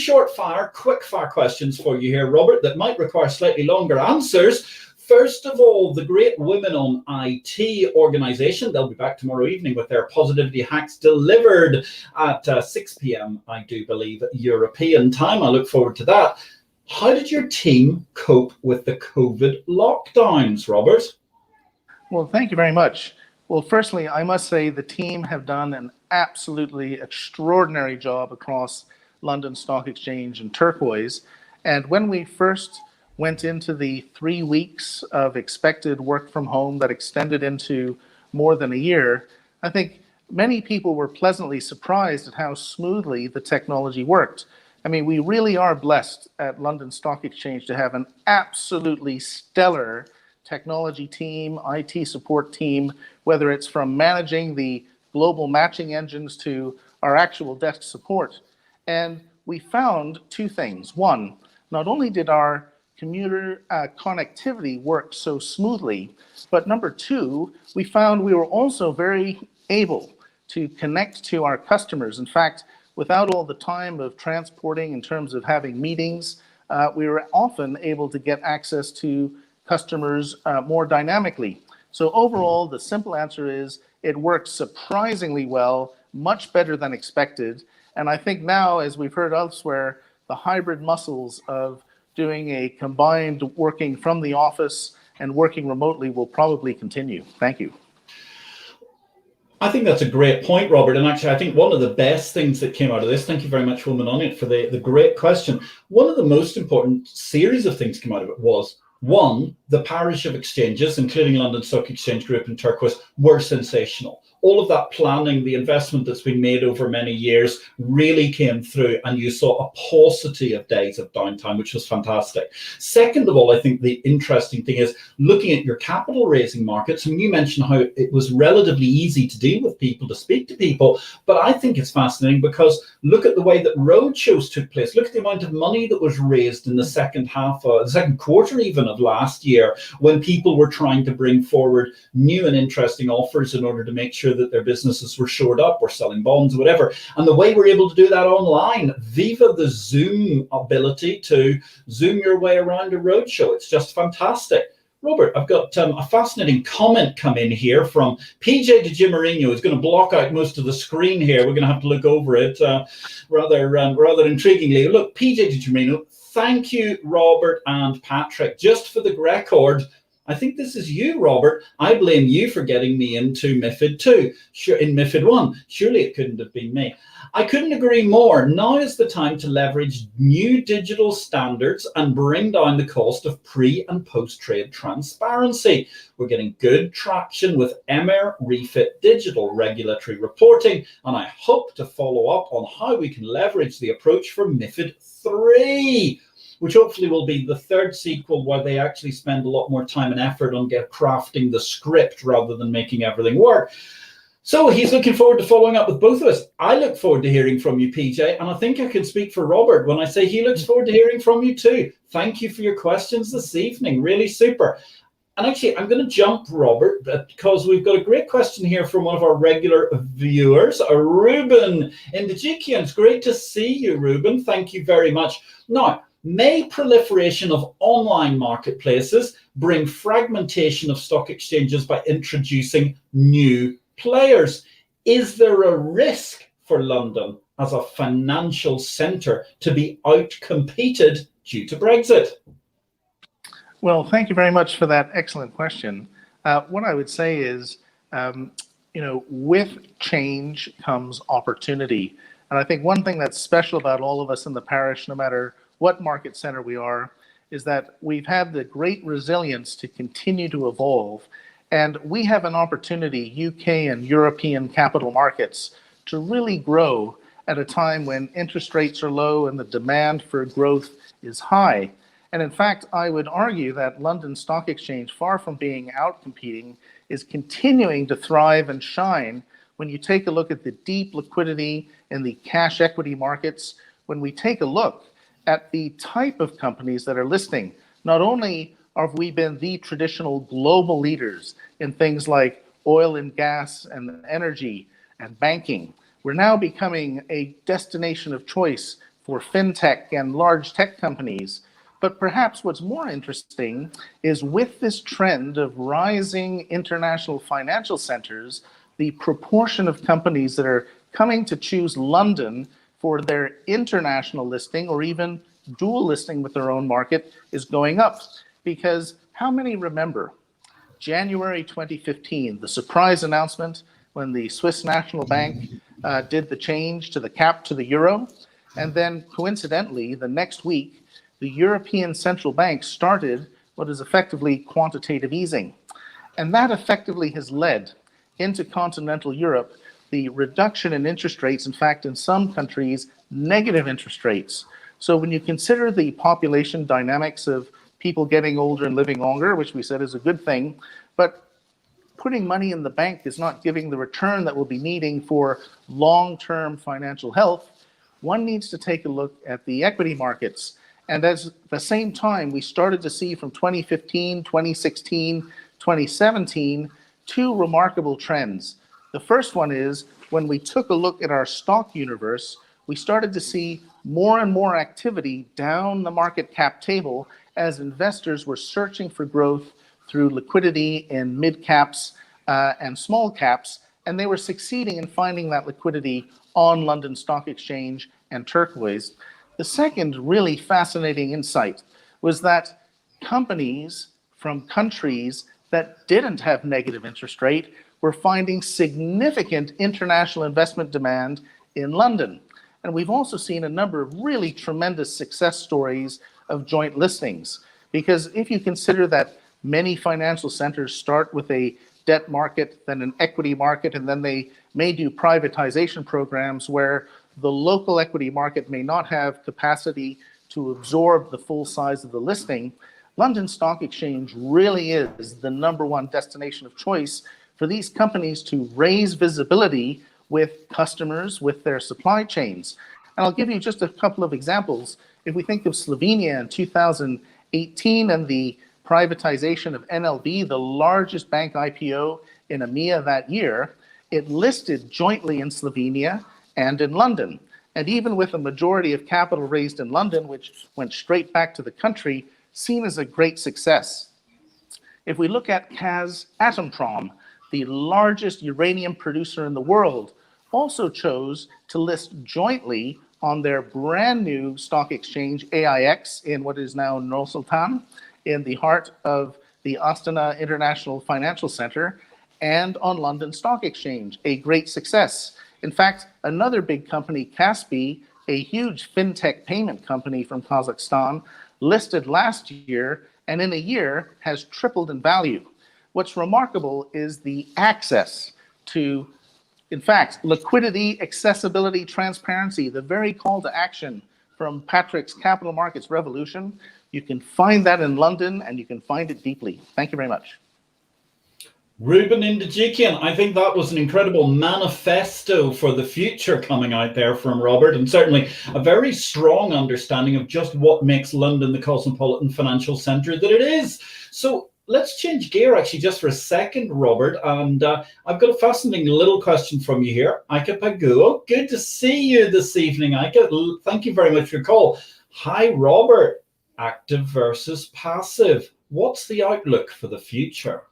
quick fire questions for you here, Robert, that might require slightly longer answers. First of all, the Great Women on IT organization, they'll be back tomorrow evening with their positivity hacks delivered at 6 p.m., I do believe, European time. I look forward to that. How did your team cope with the COVID lockdowns, Robert? Well, thank you very much. Well, firstly, I must say the team have done an absolutely extraordinary job across London Stock Exchange and Turquoise. And when we first went into the 3 weeks of expected work from home that extended into more than a year, I think many people were pleasantly surprised at how smoothly the technology worked. I mean, we really are blessed at London Stock Exchange to have an absolutely stellar technology team, IT support team, whether it's from managing the global matching engines to our actual desk support. And we found two things. One, not only did our commuter connectivity worked so smoothly, but number two, we found we were also very able to connect to our customers. In fact, without all the time of transporting in terms of having meetings, we were often able to get access to customers more dynamically. So overall, the simple answer is it worked surprisingly well, much better than expected. And I think now, as we've heard elsewhere, the hybrid muscles of doing a combined working from the office and working remotely will probably continue. Thank you. I think that's a great point, Robert. And actually, I think one of the best things that came out of this, thank you very much, Woman on It, for the great question. One of the most important series of things came out of it was, one, the parish of exchanges, including London Stock Exchange Group and Turquoise, were sensational. All of that planning, the investment that's been made over many years really came through, and you saw a paucity of days of downtime, which was fantastic. Second of all, I think the interesting thing is looking at your capital raising markets, and you mentioned how it was relatively easy to deal with people, to speak to people, but I think it's fascinating because look at the way that roadshows took place. Look at the amount of money that was raised in the second quarter even of last year, when people were trying to bring forward new and interesting offers in order to make sure that their businesses were shored up or selling bonds, whatever. And the way we're able to do that online, viva the Zoom ability to Zoom your way around a roadshow. It's just fantastic. Robert, I've got a fascinating comment come in here from PJ de Mourinho, who's going to block out most of the screen here. We're going to have to look over it rather intriguingly. Look, PJ de Mourinho, thank you, Robert and Patrick. Just for the record, I think this is you, Robert. I blame you for getting me into MiFID 2. Sure, in MiFID 1. Surely it couldn't have been me. I couldn't agree more. Now is the time to leverage new digital standards and bring down the cost of pre- and post-trade transparency. We're getting good traction with EMIR refit digital regulatory reporting, and I hope to follow up on how we can leverage the approach for MiFID 3, which hopefully will be the third sequel where they actually spend a lot more time and effort on crafting the script rather than making everything work. So he's looking forward to following up with both of us. I look forward to hearing from you, PJ, and I think I can speak for Robert when I say he looks forward to hearing from you too. Thank you for your questions this evening. Really super. And actually, I'm going to jump, Robert, because we've got a great question here from one of our regular viewers, Ruben in the Jikian. It's great to see you, Ruben. Thank you very much. Now, may proliferation of online marketplaces bring fragmentation of stock exchanges by introducing new players? Is there a risk for London as a financial centre to be outcompeted due to Brexit? Well, thank you very much for that excellent question. What I would say is, with change comes opportunity. And I think one thing that's special about all of us in the parish, no matter what market center we are, is that we've had the great resilience to continue to evolve. And we have an opportunity, UK and European capital markets, to really grow at a time when interest rates are low and the demand for growth is high. And in fact, I would argue that London Stock Exchange, far from being outcompeting, is continuing to thrive and shine when you take a look at the deep liquidity in the cash equity markets. When we take a look at the type of companies that are listing, not only have we been the traditional global leaders in things like oil and gas and energy and banking, we're now becoming a destination of choice for fintech and large tech companies. But perhaps what's more interesting is with this trend of rising international financial centers, the proportion of companies that are coming to choose London for their international listing or even dual listing with their own market is going up. Because how many remember January 2015, the surprise announcement when the Swiss National Bank did the change to the cap to the euro? And then coincidentally, the next week, the European Central Bank started what is effectively quantitative easing. And that effectively has led into continental Europe the reduction in interest rates, in fact, in some countries, negative interest rates. So when you consider the population dynamics of people getting older and living longer, which we said is a good thing, but putting money in the bank is not giving the return that we'll be needing for long-term financial health, one needs to take a look at the equity markets. And at the same time, we started to see from 2015, 2016, 2017, two remarkable trends. The first one is when we took a look at our stock universe, we started to see more and more activity down the market cap table as investors were searching for growth through liquidity in mid caps and small caps, and they were succeeding in finding that liquidity on London Stock Exchange and Turquoise. The second really fascinating insight was that companies from countries that didn't have negative interest rate were finding significant international investment demand in London. And we've also seen a number of really tremendous success stories of joint listings. Because if you consider that many financial centers start with a debt market, then an equity market, and then they may do privatization programs where the local equity market may not have capacity to absorb the full size of the listing, London Stock Exchange really is the #1 destination of choice for these companies to raise visibility with customers, with their supply chains. And I'll give you just a couple of examples. If we think of Slovenia in 2018 and the privatization of NLB, the largest bank IPO in EMEA that year, it listed jointly in Slovenia and in London. And even with a majority of capital raised in London, which went straight back to the country, seen as a great success. If we look at Kazatomprom, the largest uranium producer in the world, also chose to list jointly on their brand new stock exchange, AIX, in what is now Nur Sultan, in the heart of the Astana International Financial Center, and on London Stock Exchange, a great success. In fact, another big company, Kaspi, a huge fintech payment company from Kazakhstan, listed last year and in a year has tripled in value. What's remarkable is the access to, in fact, liquidity, accessibility, transparency, the very call to action from Patrick's Capital Markets Revolution. You can find that in London, and you can find it deeply. Thank you very much. Ruben Indijikian, I think that was an incredible manifesto for the future coming out there from Robert, and certainly a very strong understanding of just what makes London the cosmopolitan financial centre that it is. So let's change gear actually just for a second, Robert, and I've got a fascinating little question from you here. Ika Paguo, good to see you this evening, Ika. Thank you very much for your call. Hi, Robert. Active versus passive. What's the outlook for the future?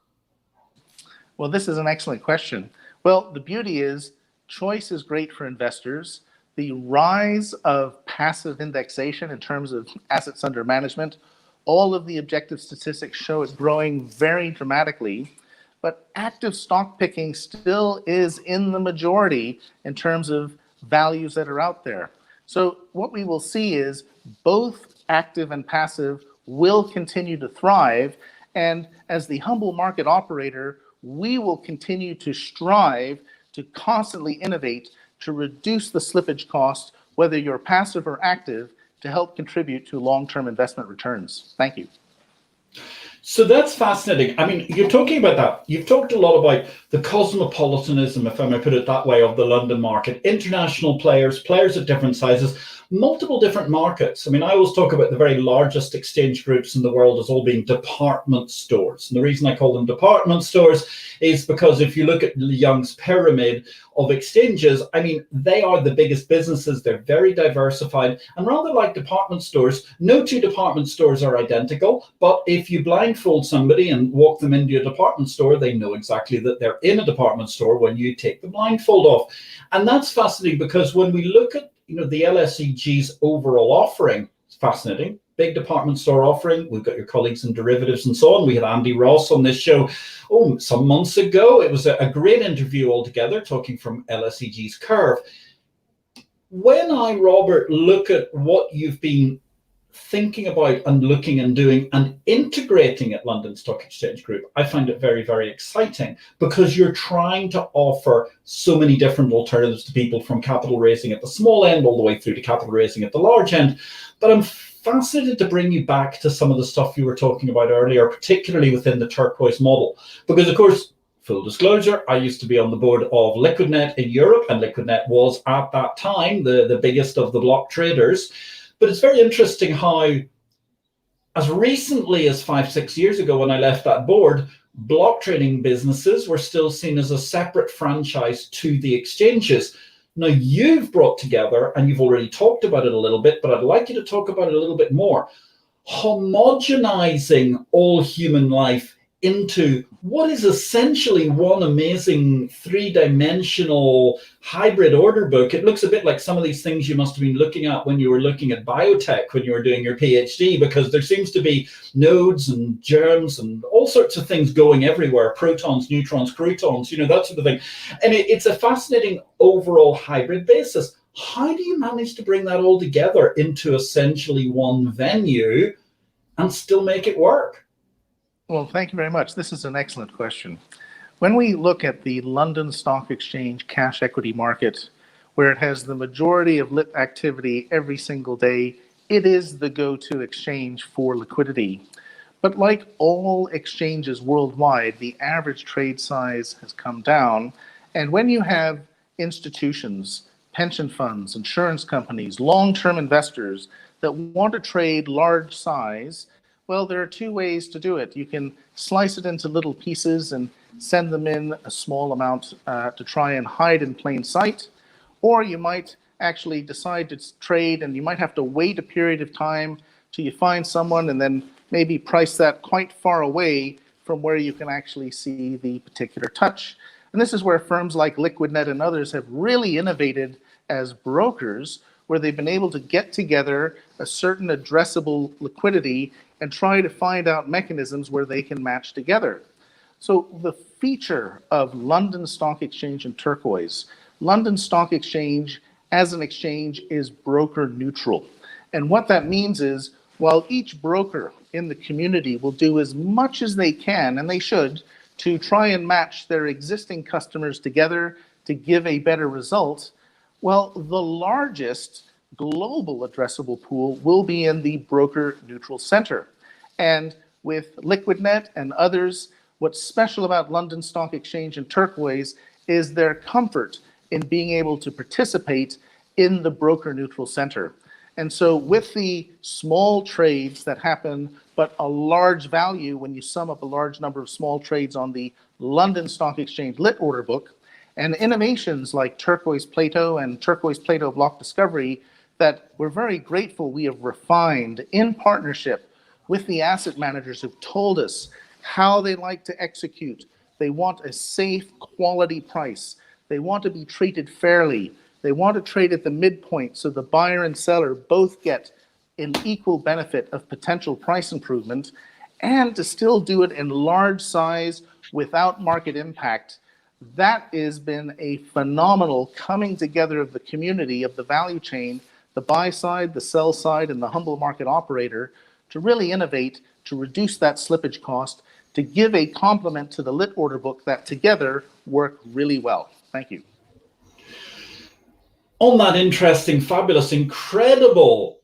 Well, this is an excellent question. Well, the beauty is choice is great for investors. The rise of passive indexation in terms of assets under management, all of the objective statistics show it growing very dramatically, but active stock picking still is in the majority in terms of values that are out there. So what we will see is both active and passive will continue to thrive, and as the humble market operator, we will continue to strive to constantly innovate to reduce the slippage cost, whether you're passive or active, to help contribute to long-term investment returns. Thank you. So that's fascinating. I mean, you're talking about that. You've talked a lot about the cosmopolitanism, if I may put it that way, of the London market, international players, players of different sizes, multiple different markets. I mean, I always talk about the very largest exchange groups in the world as all being department stores. And the reason I call them department stores is because if you look at Young's pyramid of exchanges, I mean, they are the biggest businesses. They're very diversified. And rather like department stores, no two department stores are identical. But if you blindfold somebody and walk them into a department store, they know exactly that they're in a department store when you take the blindfold off. And that's fascinating because when we look at the LSEG's overall offering, it's fascinating. Big department store offering. We've got your colleagues in derivatives and so on. We had Andy Ross on this show some months ago. It was a great interview altogether, talking from LSEG's curve. When I, Robert, look at what you've been thinking about and looking and doing and integrating at London Stock Exchange Group, I find it very, very exciting because you're trying to offer so many different alternatives to people, from capital raising at the small end all the way through to capital raising at the large end. But I'm fascinated to bring you back to some of the stuff you were talking about earlier, particularly within the Turquoise model, because of course, full disclosure, I used to be on the board of Liquidnet in Europe, and Liquidnet was at that time the biggest of the block traders. But it's very interesting how, as recently as 5-6 years ago when I left that board, block trading businesses were still seen as a separate franchise to the exchanges. Now you've brought together, and you've already talked about it a little bit, but I'd like you to talk about it a little bit more, homogenizing all human life into what is essentially one amazing three-dimensional hybrid order book. It looks a bit like some of these things you must have been looking at when you were looking at biotech, when you were doing your PhD, because there seems to be nodes and germs and all sorts of things going everywhere, protons, neutrons, croutons, that sort of thing. And it's a fascinating overall hybrid basis. How do you manage to bring that all together into essentially one venue and still make it work? Well, thank you very much. This is an excellent question. When we look at the London Stock Exchange cash equity market, where it has the majority of lit activity every single day, it is the go-to exchange for liquidity. But like all exchanges worldwide, the average trade size has come down. And when you have institutions, pension funds, insurance companies, long-term investors that want to trade large size, well, there are two ways to do it. You can slice it into little pieces and send them in a small amount to try and hide in plain sight, or you might actually decide to trade, and you might have to wait a period of time till you find someone and then maybe price that quite far away from where you can actually see the particular touch. And this is where firms like Liquidnet and others have really innovated as brokers, where they've been able to get together a certain addressable liquidity and try to find out mechanisms where they can match together. So the feature of London Stock Exchange and Turquoise, London Stock Exchange as an exchange is broker neutral. And what that means is, while each broker in the community will do as much as they can, and they should, to try and match their existing customers together to give a better result, well, the largest global addressable pool will be in the broker neutral center. And with LiquidNet and others, what's special about London Stock Exchange and Turquoise is their comfort in being able to participate in the broker neutral center. And so with the small trades that happen, but a large value when you sum up a large number of small trades on the London Stock Exchange lit order book, and innovations like Turquoise Plato and Turquoise Plato Block Discovery that we're very grateful we have refined in partnership with the asset managers who've told us how they like to execute. They want a safe, quality price. They want to be treated fairly. They want to trade at the midpoint so the buyer and seller both get an equal benefit of potential price improvement, and to still do it in large size without market impact. That has been a phenomenal coming together of the community, of the value chain, the buy side, the sell side, and the humble market operator to really innovate, to reduce that slippage cost, to give a complement to the lit order book that together work really well. Thank you. On that interesting, fabulous, incredible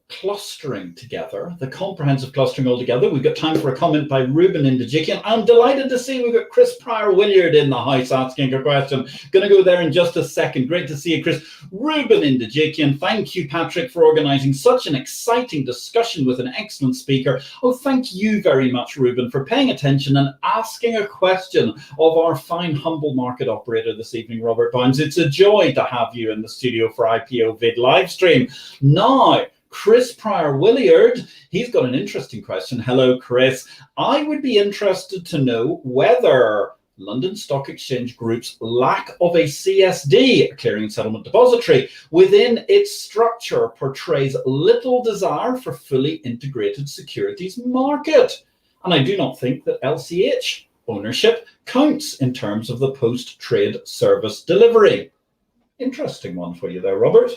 clustering together, the comprehensive clustering all together, we've got time for a comment by Ruben Indigikian. I'm delighted to see we've got Chris Pryor-Williard in the house asking a question. Going to go there in just a second. Great to see you, Chris. Ruben Indigikian, thank you, Patrick, for organising such an exciting discussion with an excellent speaker. Oh, thank you very much, Ruben, for paying attention and asking a question of our fine, humble market operator this evening, Robert Bounds. It's a joy to have you in the studio for IPO-VID live stream. Now, Chris Pryor-Williard, he's got an interesting question. Hello, Chris. I would be interested to know whether London Stock Exchange Group's lack of a CSD, a clearing and settlement depository, within its structure portrays little desire for fully integrated securities market. And I do not think that LCH ownership counts in terms of the post-trade service delivery. Interesting one for you there, Robert.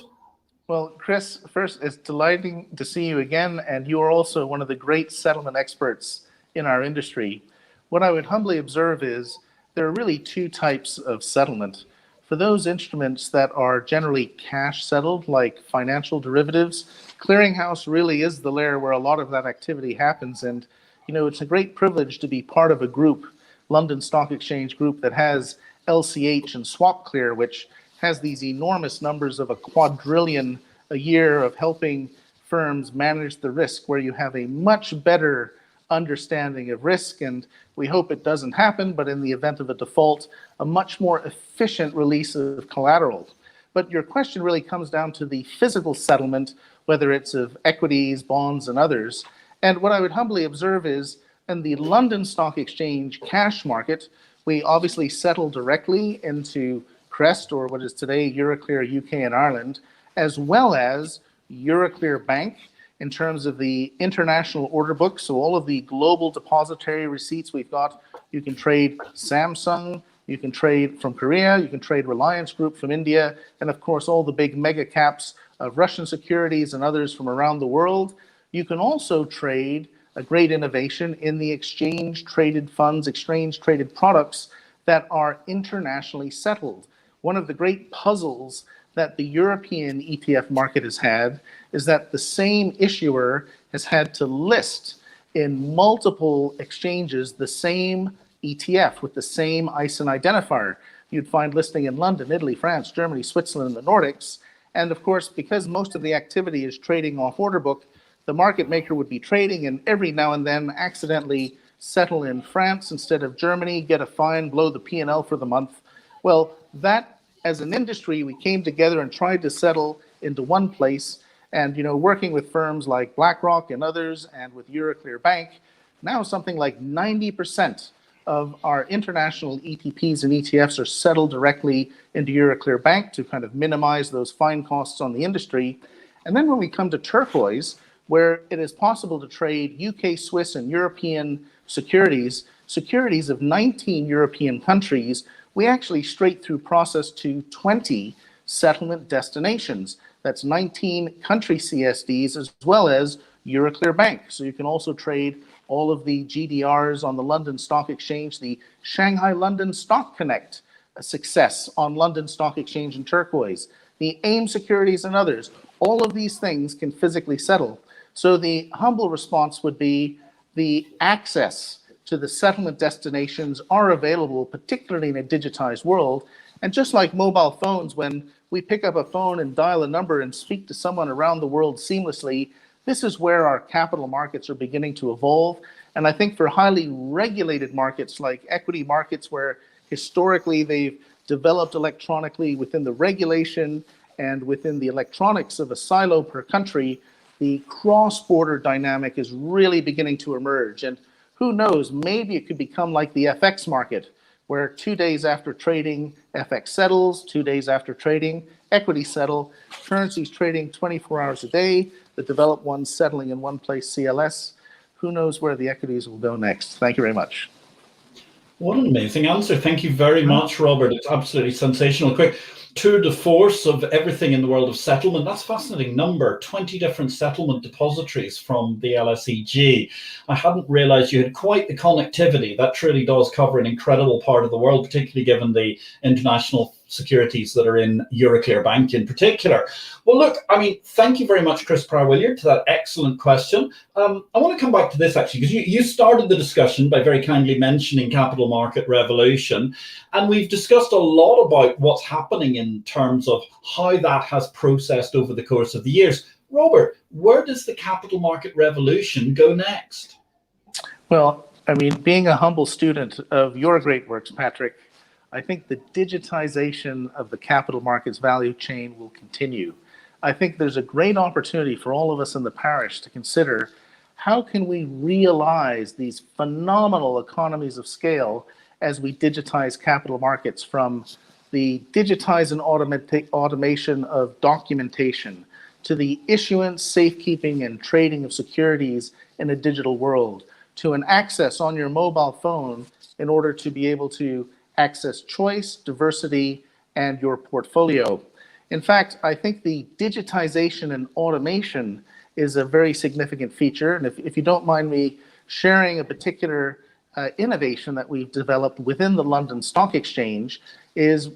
Well, Chris, first, it's delighting to see you again, and you are also one of the great settlement experts in our industry. What I would humbly observe is there are really two types of settlement. For those instruments that are generally cash settled, like financial derivatives, clearinghouse really is the layer where a lot of that activity happens. And, you know, it's a great privilege to be part of a group, London Stock Exchange Group, that has LCH and SwapClear, which has these enormous numbers of a quadrillion a year of helping firms manage the risk, where you have a much better understanding of risk, and we hope it doesn't happen, but in the event of a default, a much more efficient release of collateral. But your question really comes down to the physical settlement, whether it's of equities, bonds, and others. And what I would humbly observe is, in the London Stock Exchange cash market, we obviously settle directly into Crest, or what is today Euroclear UK and Ireland, as well as Euroclear Bank in terms of the international order book. So all of the global depository receipts we've got, you can trade Samsung, you can trade from Korea, you can trade Reliance Group from India, and of course all the big mega caps of Russian securities and others from around the world. You can also trade a great innovation in the exchange traded funds, exchange traded products that are internationally settled. One of the great puzzles that the European ETF market has had is that the same issuer has had to list in multiple exchanges the same ETF with the same ISIN identifier. You'd find listing in London, Italy, France, Germany, Switzerland, and the Nordics. And of course, because most of the activity is trading off order book, the market maker would be trading and every now and then accidentally settle in France instead of Germany, get a fine, blow the P&L for the month. Well, that, as an industry, we came together and tried to settle into one place. And, you know, working with firms like BlackRock and others, and with Euroclear Bank, now something like 90% of our international ETPs and ETFs are settled directly into Euroclear Bank to kind of minimize those fine costs on the industry. And then when we come to Turquoise, where it is possible to trade UK, Swiss, and European securities of 19 European countries. We actually straight through process to 20 settlement destinations. That's 19 country CSDs as well as Euroclear Bank. So you can also trade all of the GDRs on the London Stock Exchange, the Shanghai London Stock Connect success on London Stock Exchange and Turquoise, the AIM securities and others. All of these things can physically settle. So the humble response would be the access to the settlement destinations are available, particularly in a digitized world. And just like mobile phones, when we pick up a phone and dial a number and speak to someone around the world seamlessly, this is where our capital markets are beginning to evolve. And I think for highly regulated markets like equity markets, where historically they've developed electronically within the regulation and within the electronics of a silo per country, the cross-border dynamic is really beginning to emerge. And who knows, maybe it could become like the FX market, where 2 days after trading, FX settles, 2 days after trading, equity settle, currencies trading 24 hours a day, the developed ones settling in one place, CLS. Who knows where the equities will go next? Thank you very much. What an amazing answer. Thank you very much, Robert. It's absolutely sensational. Quick tour de force of everything in the world of settlement. That's a fascinating number. 20 different settlement depositories from the LSEG. I hadn't realized you had quite the connectivity. That truly does cover an incredible part of the world, particularly given the international securities that are in Euroclear Bank in particular. Well, look, I mean, thank you very much, Chris Pryor-Williard, to that excellent question. I want to come back to this, actually, because you started the discussion by very kindly mentioning capital market revolution. And we've discussed a lot about what's happening in terms of how that has processed over the course of the years. Robert, where does the capital market revolution go next? Well, I mean, being a humble student of your great works, Patrick, I think the digitization of the capital markets value chain will continue. I think there's a great opportunity for all of us in the parish to consider how can we realize these phenomenal economies of scale as we digitize capital markets, from the digitize and automation of documentation to the issuance, safekeeping, and trading of securities in a digital world, to an access on your mobile phone in order to be able to access choice, diversity, and your portfolio. In fact, I think the digitization and automation is a very significant feature. And if you don't mind me sharing a particular innovation that we've developed within the London Stock Exchange, is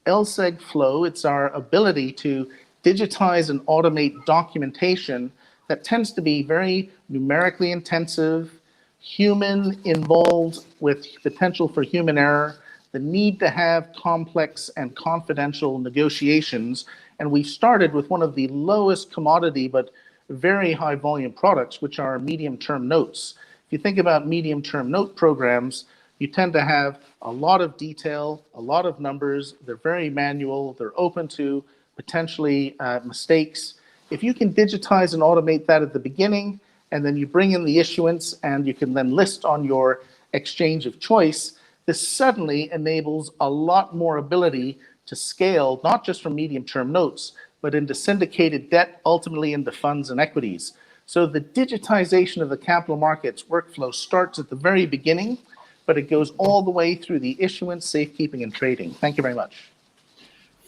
LSEG-flow. It's our ability to digitize and automate documentation that tends to be very numerically intensive, human involved with potential for human error, the need to have complex and confidential negotiations. And we've started with one of the lowest commodity but very high volume products, which are medium-term notes. If you think about medium-term note programs, you tend to have a lot of detail, a lot of numbers. They're very manual. They're open to potentially mistakes. If you can digitize and automate that at the beginning, and then you bring in the issuance and you can then list on your exchange of choice, this suddenly enables a lot more ability to scale, not just from medium-term notes, but into syndicated debt, ultimately into funds and equities. So the digitization of the capital markets workflow starts at the very beginning, but it goes all the way through the issuance, safekeeping, and trading. Thank you very much.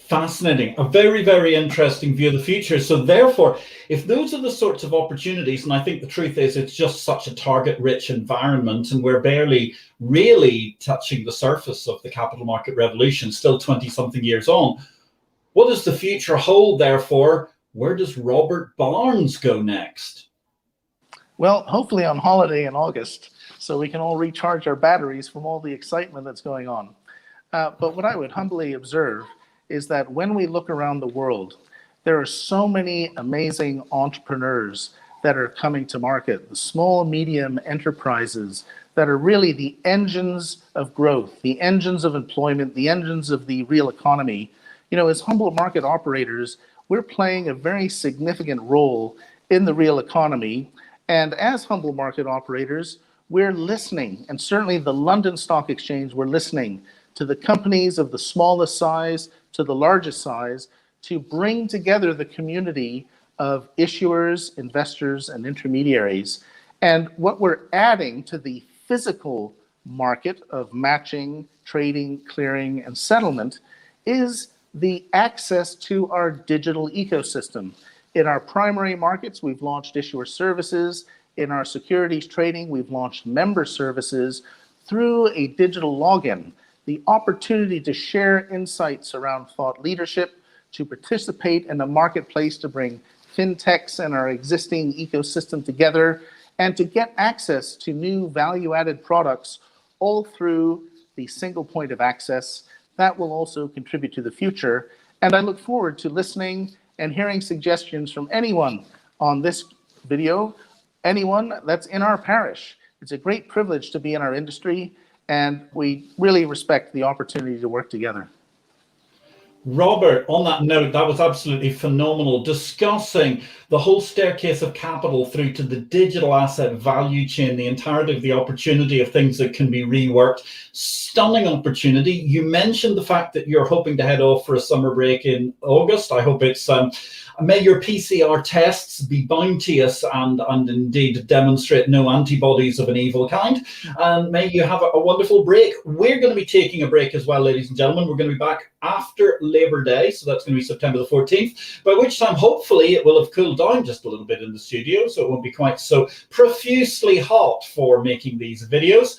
Fascinating. A very, very interesting view of the future. So therefore, if those are the sorts of opportunities, and I think the truth is it's just such a target-rich environment, and we're barely really touching the surface of the capital market revolution, still 20-something years on, what does the future hold, therefore? Where does Robert Barnes go next? Well, hopefully on holiday in August, so we can all recharge our batteries from all the excitement that's going on. But what I would humbly observe is that when we look around the world, there are so many amazing entrepreneurs that are coming to market, the small, medium enterprises that are really the engines of growth, the engines of employment, the engines of the real economy. You know, as humble market operators, we're playing a very significant role in the real economy. And as humble market operators, we're listening, and certainly the London Stock Exchange, we're listening to the companies of the smallest size to the largest size to bring together the community of issuers, investors, and intermediaries. And what we're adding to the physical market of matching, trading, clearing, and settlement is the access to our digital ecosystem. In our primary markets, we've launched issuer services. In our securities trading, we've launched member services through a digital login. The opportunity to share insights around thought leadership, to participate in a marketplace to bring fintechs and our existing ecosystem together, and to get access to new value-added products all through the single point of access. That will also contribute to the future. And I look forward to listening and hearing suggestions from anyone on this video, anyone that's in our parish. It's a great privilege to be in our industry, and we really respect the opportunity to work together. Robert, on that note, that was absolutely phenomenal, discussing the whole staircase of capital through to the digital asset value chain, the entirety of the opportunity of things that can be reworked. Stunning opportunity. You mentioned the fact that you're hoping to head off for a summer break in August. I hope it's may your PCR tests be bounteous and indeed demonstrate no antibodies of an evil kind. And may you have a wonderful break. We're going to be taking a break as well, ladies and gentlemen. We're going to be back after Labor Day, so that's going to be September the 14th, by which time hopefully it will have cooled down just a little bit in the studio, so it won't be quite so profusely hot for making these videos.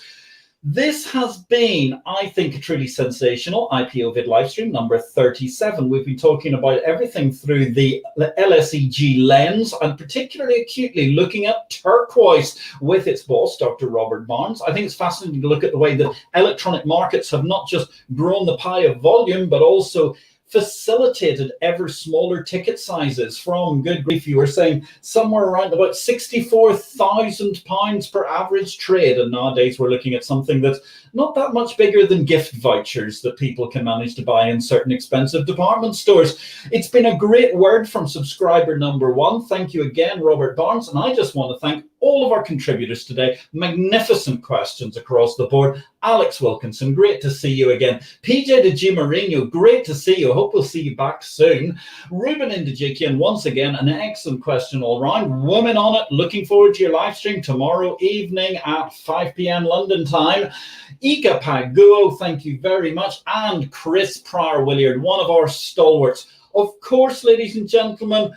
This has been, I think, a truly sensational IPO-VID livestream number 37. We've been talking about everything through the LSEG lens, and particularly acutely looking at Turquoise with its boss, Dr. Robert Barnes. I think it's fascinating to look at the way that electronic markets have not just grown the pie of volume, but also facilitated ever smaller ticket sizes from, good grief, you were saying somewhere around about £64,000 per average trade, and nowadays we're looking at something that's not that much bigger than gift vouchers that people can manage to buy in certain expensive department stores. It's been a great word from subscriber number 1. Thank you again, Robert Barnes, and I just want to thank all of our contributors today. Magnificent questions across the board. Alex Wilkinson, great to see you again. PJ de Gimarino, great to see you. Hope we'll see you back soon. Ruben Indijikian, once again, an excellent question all round. Woman on it, looking forward to your live stream tomorrow evening at 5 p.m. London time. Ika Paguo, thank you very much. And Chris Pryor-Williard, one of our stalwarts. Of course, ladies and gentlemen,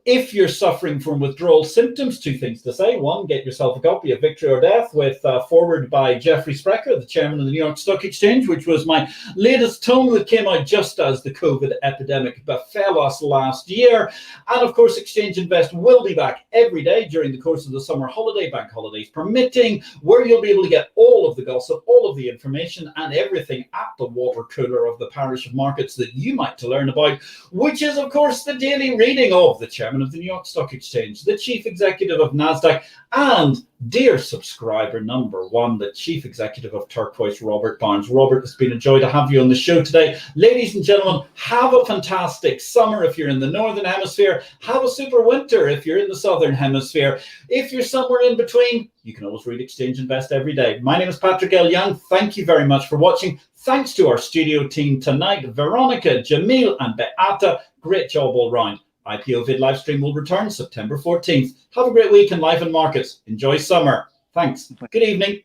if you're suffering from withdrawal symptoms, 2 things to say. 1, get yourself a copy of Victory or Death with forward by Jeffrey Sprecher, the chairman of the New York Stock Exchange, which was my latest tome that came out just as the COVID epidemic befell us last year. And of course, Exchange Invest will be back every day during the course of the summer holiday, bank holidays permitting, where you'll be able to get all of the gossip, all of the information, and everything at the water cooler of the parish of markets that you might to learn about, which is, of course, the daily reading of the chairman of the New York Stock Exchange, the chief executive of NASDAQ, and dear subscriber number 1, the chief executive of Turquoise, Robert Barnes. Robert, it's been a joy to have you on the show today. Ladies and gentlemen, have a fantastic summer if you're in the Northern Hemisphere. Have a super winter if you're in the Southern Hemisphere. If you're somewhere in between, you can always read Exchange Invest every day. My name is Patrick L. Young. Thank you very much for watching. Thanks to our studio team tonight, Veronica, Jamil, and Beata. Great job all round. IPO-VID livestream will return September 14th. Have a great week in life and markets. Enjoy summer. Thanks. Good evening.